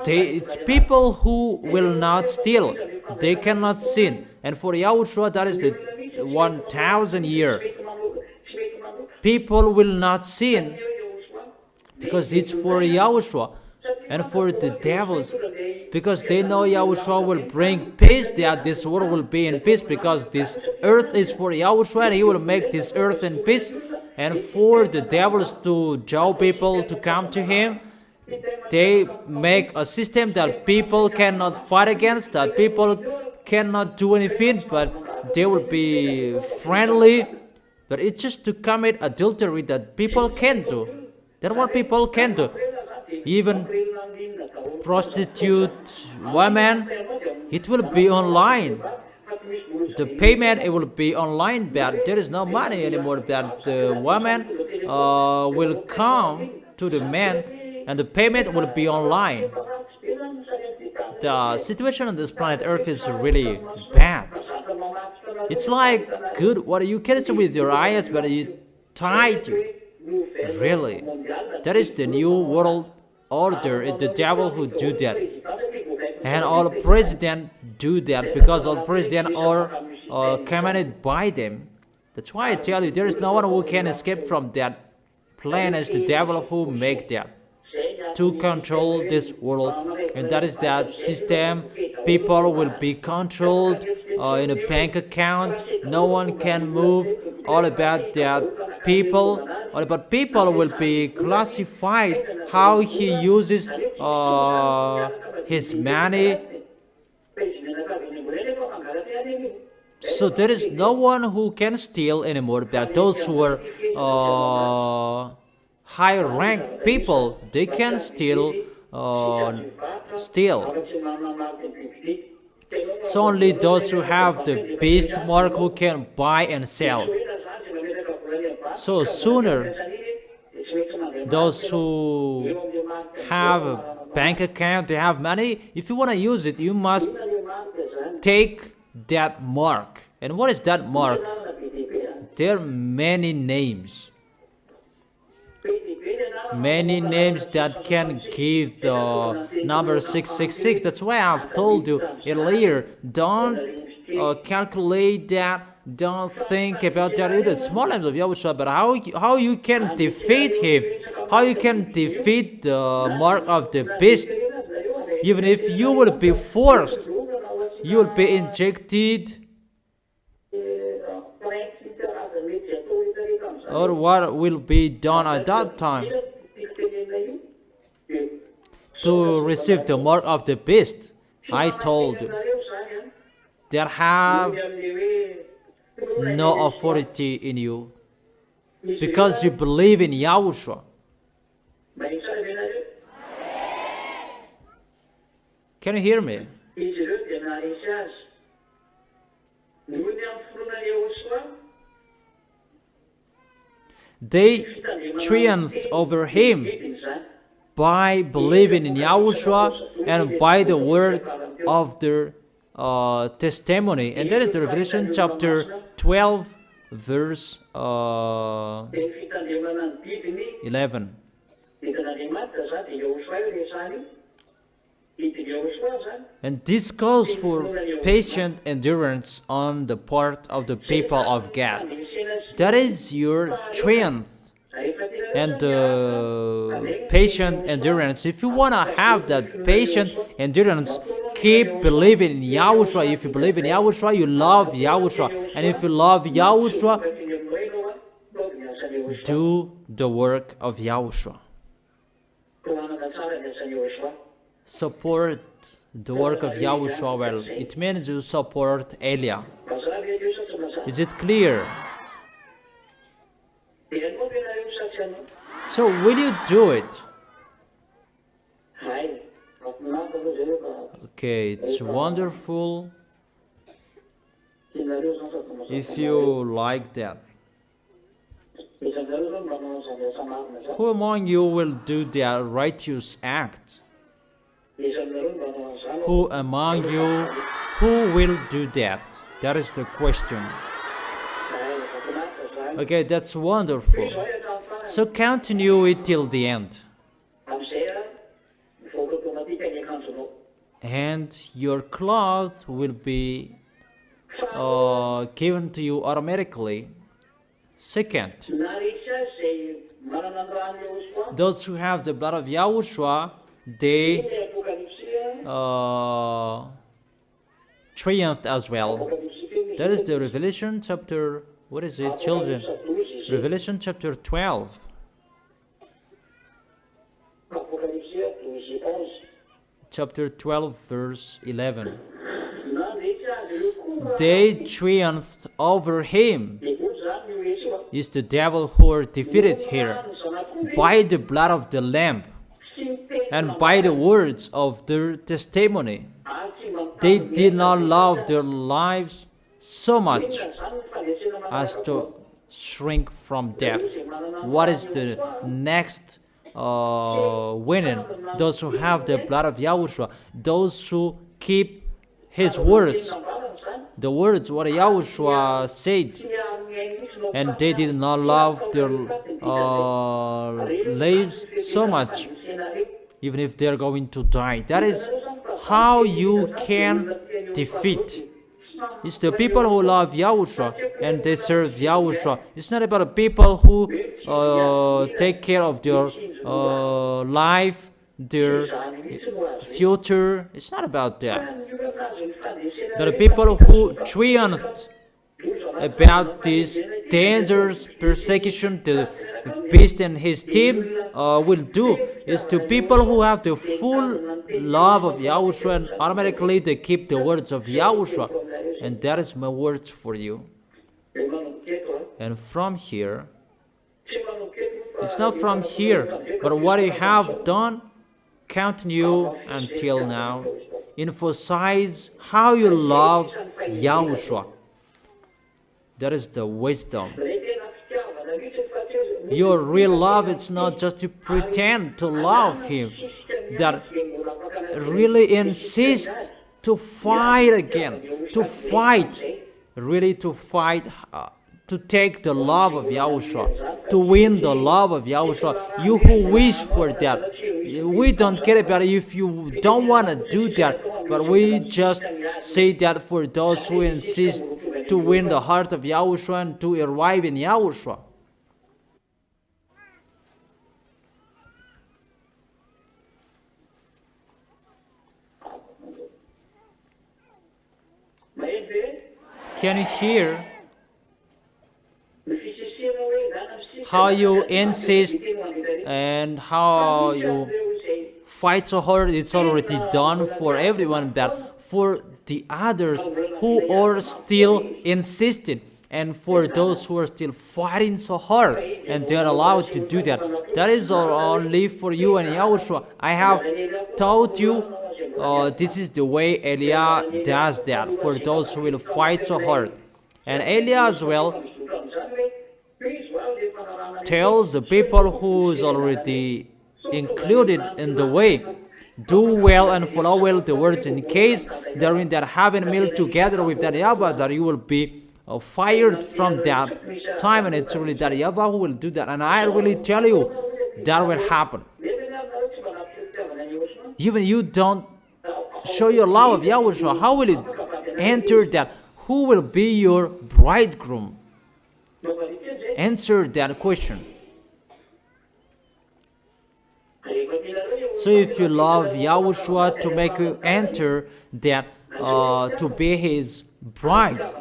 it's people who will not steal. They cannot sin. And for Yahushua, that is the 1,000 year. People will not sin. because it's for Yahushua and for the devils, because they know Yahushua will bring peace, that this world will be in peace, because this earth is for Yahushua and he will make this earth in peace. And for the devils to draw people to come to him, they make a system that people cannot fight against, that people cannot do anything, but they will be friendly. But it's just to commit adultery that people can do. That's what people can do. Even prostitute women, it will be online. The payment, it will be online, but there is no money anymore. But the woman will come to the man, and the payment will be online. The situation on this planet Earth is really bad. It's like good what you can see with your eyes, but you tied you. Really, that is the new world order. It's the devil who do that, and all presidents do that, because all presidents are commanded by them. That's why I tell you, there is no one who can escape from that plan. As the devil who make that to control this world, and that is that system. People will be controlled in a bank account. No one can move. All about that people. All about people will be classified how he uses his money. So there is no one who can steal anymore. But those who are high-ranked people, they can steal. So only those who have the beast mark who can buy and sell. So sooner, those who have a bank account, they have money, if you want to use it, you must take that mark. And what is that mark? There are many names. Many names that can give the number 666. That's why I've told you earlier, don't calculate that, don't think about that. It's the small names of Yahushua, but how you can defeat him, how you can defeat the mark of the beast. Even if you will be forced, you will be injected, or what will be done at that time to receive the mark of the beast. I told you, they have no authority in you, because you believe in Yahushua. Can you hear me? They triumphed over him by believing in Yahushua and by the word of their testimony. And that is the Revelation chapter 12, verse 11. And this calls for patient endurance on the part of the people of God. That is your triumph and patient endurance. If you want to have that patient endurance, keep believing in Yahushua. If you believe in Yahushua, you love Yahushua. And if you love Yahushua, do the work of Yahushua. Support the work of Yahushua well. It means you support Elia. Is it clear? So will you do it? Okay, it's wonderful if you like that. Who among you will do that righteous act? Who among you who will do that? That is the question. Okay, that's wonderful. So continue it till the end. And your cloth will be given to you automatically. Second, Those who have the blood of Yahushua, they triumphed as well. That is the Revelation chapter, what is it, children? Revelation chapter 12. Chapter 12, verse 11. They triumphed over him. Is the devil who are defeated here by the blood of the Lamb and by the words of their testimony. They did not love their lives so much as to shrink from death. What is the next winning? Those who have the blood of Yahushua, those who keep his words, the words what Yahushua said, and they did not love their lives so much, even if they're going to die. That is how you can defeat. It's the people who love Yahushua and they serve Yahushua. It's not about the people who take care of their life, their future. It's not about that. But the people who triumphed about this dangerous persecution the beast and his team will do is to people who have the full love of Yahushua, and automatically they keep the words of Yahushua. And that is my words for you. And from here, it's not from here, but what you have done, continue until now. Emphasize how you love Yahushua. That is the wisdom. Your real love, it's not just to pretend to love him. That really insist to fight again, to fight, really to fight, to take the love of Yahushua, to win the love of Yahushua. You who wish for that, we don't care about it if you don't want to do that, but we just say that for those who insist to win the heart of Yahushua and to arrive in Yahushua. Can you hear how you insist and how you fight so hard? It's already done for everyone, but for the others who are still insisting, and for those who are still fighting so hard and they are allowed to do that, that is only for you and Yahushua. I have taught you this is the way Eliah does that for those who will fight so hard. And Eliah as well tells the people who is already included in the way, do well and follow well the words, in case during that having meal together with that YAHVAH that you will be fired from that time, and it's really that YAHVAH who will do that. And I really tell you that will happen. Even you don't show your love of Yahushua, how will you enter that? Who will be your bridegroom? Answer that question. So if you love Yahushua to make you enter that, to be his bride,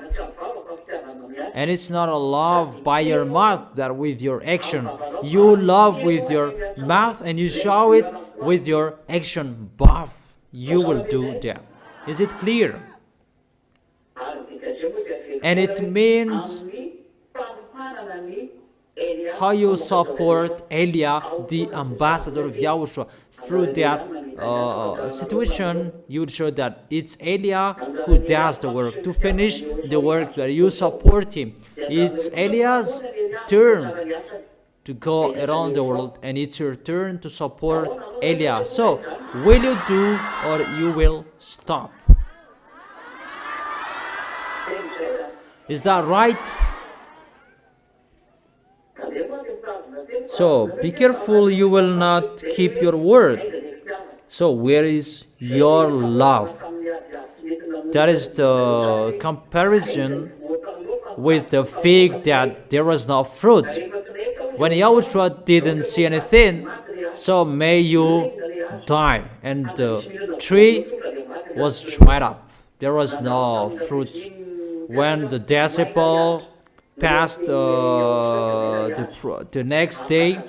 and it's not a love by your mouth, that with your action. You love with your mouth and you show it with your action. Both you will do that. Is it clear? And it means how you support Eliah, the ambassador of Yahushua. Through that situation, you would show that it's Eliah who does the work, to finish the work that you support him. It's Eliah's turn to go around the world, and it's your turn to support Eliah. So, will you do or you will stop? Is that right? So, be careful you will not keep your word. So, where is your love? That is the comparison with the fig that there was no fruit. when Yahushua didn't see anything, so may you die. And the tree was dried up. There was no fruit. When the disciple passed the next day,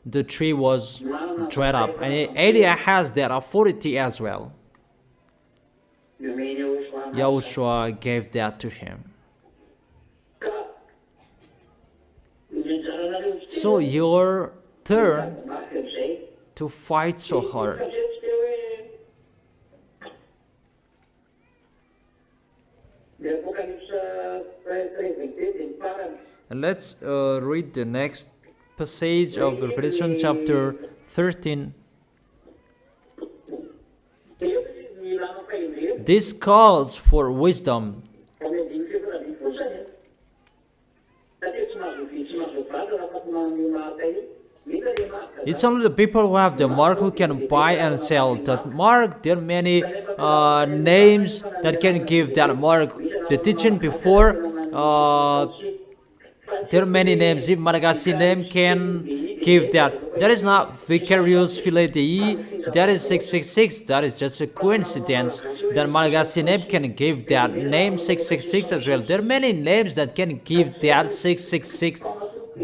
the tree was dried up. And Eliah has that authority as well. Yahushua gave that to him. So your turn to fight so hard. And let's read the next passage of Revelation chapter 13. This calls for wisdom. It's only the people who have the mark who can buy and sell that mark. There are many names that can give that mark. The teaching before, there are many names. If Malagasy name can give that. That is not vicarious file Dei. That is 666. That is just a coincidence that Malagasy name can give that name 666 as well. There are many names that can give that 666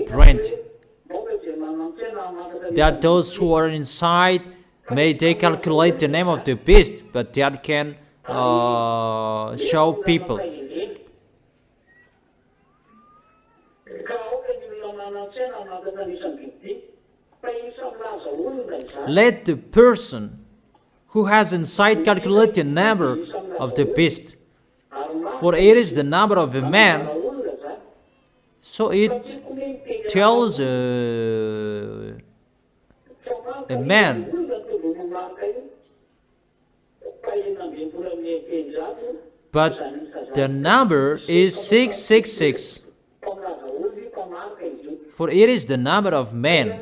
brand. That those who are inside may they calculate the name of the beast, but that can show people. Let the person who has insight calculate the number of the beast, for it is the number of a man. So it tells a man. But the number is 666, for it is the number of men.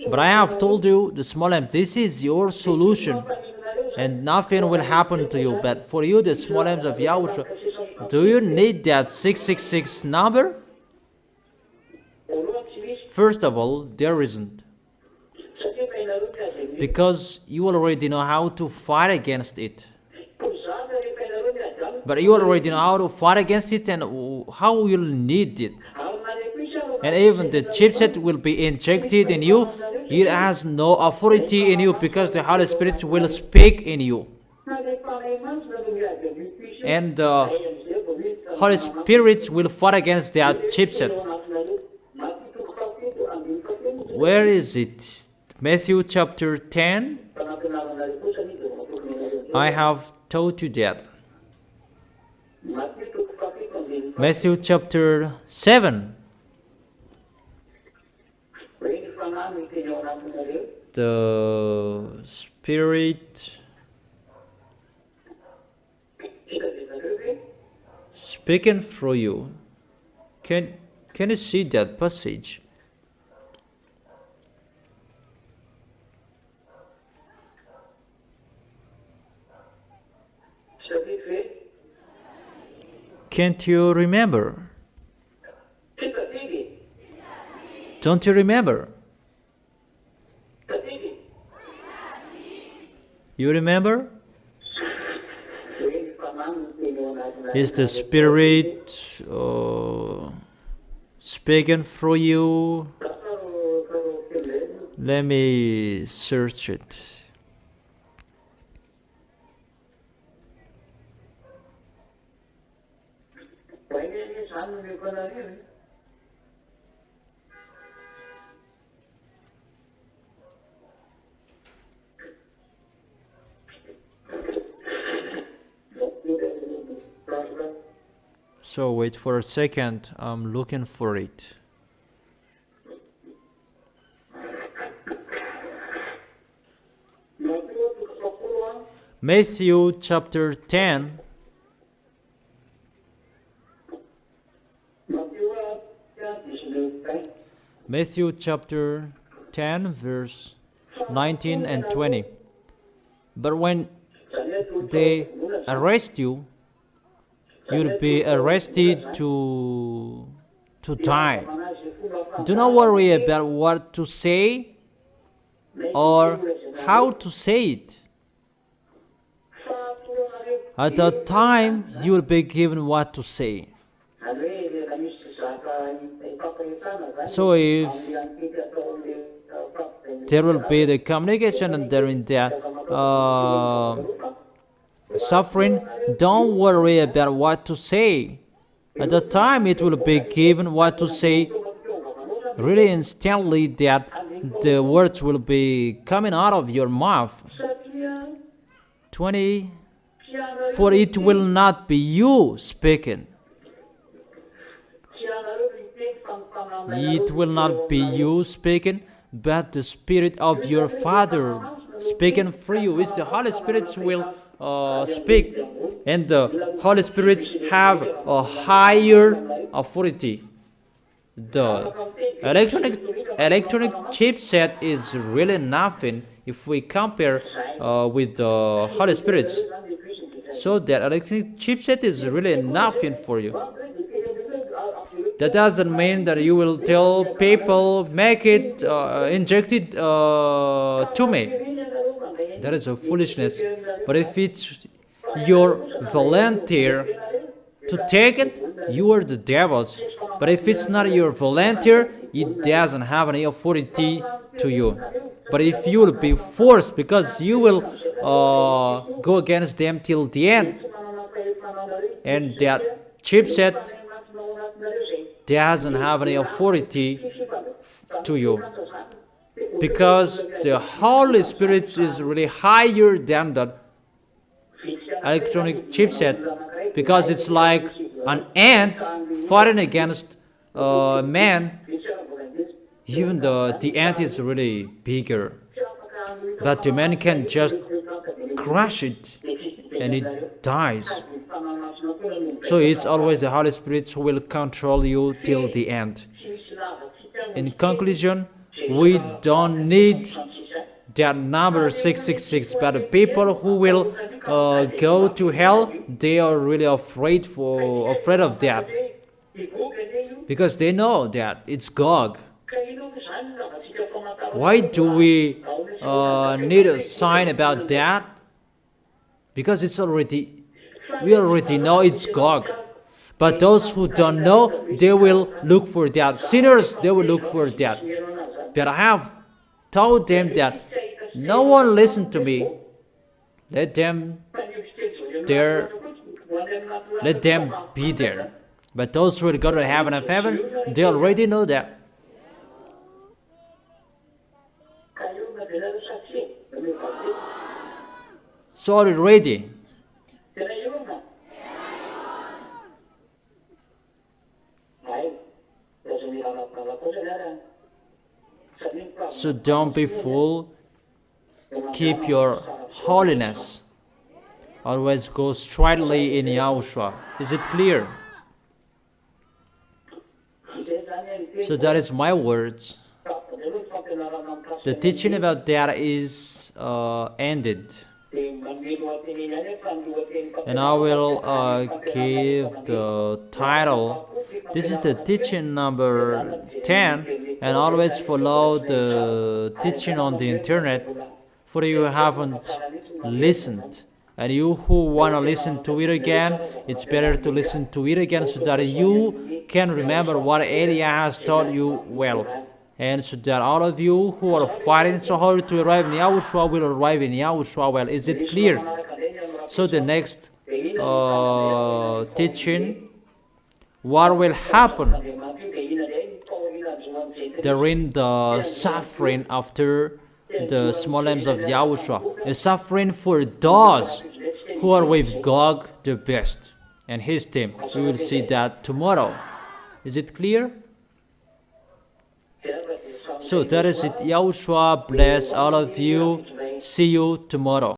But I have told you, the small m, this is your solution, and nothing will happen to you. But for you, the small m's of Yahushua, do you need that 666 number? First of all, there isn't. Because you already know how to fight against it. But you already know how to fight against it and how you'll need it. And even the chipset will be injected in you. It has no authority in you because the Holy Spirit will speak in you. And the Holy Spirit will fight against that chipset. Where is it? Matthew chapter 10. I have told you that. Matthew chapter 7. The Spirit speaking through you. Can you see that passage? Can't you remember? Don't you remember? You remember? Is the Spirit speaking through you? Let me search it. So wait for a second, I'm looking for it. Matthew chapter 10. Matthew chapter 10 verse 19 and 20. But when they arrest you, you'll be arrested to die. Do not worry about what to say or how to say it. At that time, you will be given what to say. So if there will be the communication and there in that suffering, don't worry about what to say. At that time, it will be given what to say really instantly, that the words will be coming out of your mouth. 20. For it will not be you speaking. It will not be you speaking, but the Spirit of your Father speaking for you. It's the Holy Spirit will speak, and the Holy Spirit have a higher authority. The electronic chipset is really nothing if we compare with the Holy Spirit. So that electronic chipset is really nothing for you. That doesn't mean that you will tell people, make it, inject it to me. That is a foolishness. But if it's your volunteer to take it, you are the devil's. But if it's not your volunteer, it doesn't have any authority to you. But if you will be forced, because you will go against them till the end, and that chipset doesn't have any authority to you, because the Holy Spirit is really higher than the electronic chipset, because it's like an ant fighting against a man. Even the ant is really bigger, but the man can just crush it and it dies. So it's always the Holy Spirit who will control you till the end. In conclusion, we don't need that number 666, but the people who will go to hell, they are really afraid of that, because they know that it's Gog. Why do we need a sign about that? Because we already know it's Gog. But those who don't know, they will look for that. Sinners, they will look for that. But I have told them that no one listen to me. Let them be there. But those who will go to heaven of heaven, they already know that. So are you ready? So don't be fooled. Keep your holiness. Always go straightly in Yahushua. Is it clear? So that is my words. The teaching about that is ended. And I will give the title. This is the teaching number 10, and always follow the teaching on the internet, for you haven't listened. And you who want to listen to it again, it's better to listen to it again so that you can remember what Elia has taught you well. And so that all of you who are fighting so hard to arrive in Yahushua will arrive in Yahushua well. Is it clear? So the next teaching, what will happen during the suffering after the small names of Yahushua? A suffering for those who are with Gog the best and his team. We will see that tomorrow. Is it clear? So that is it. Yahushua bless all of you. See you tomorrow.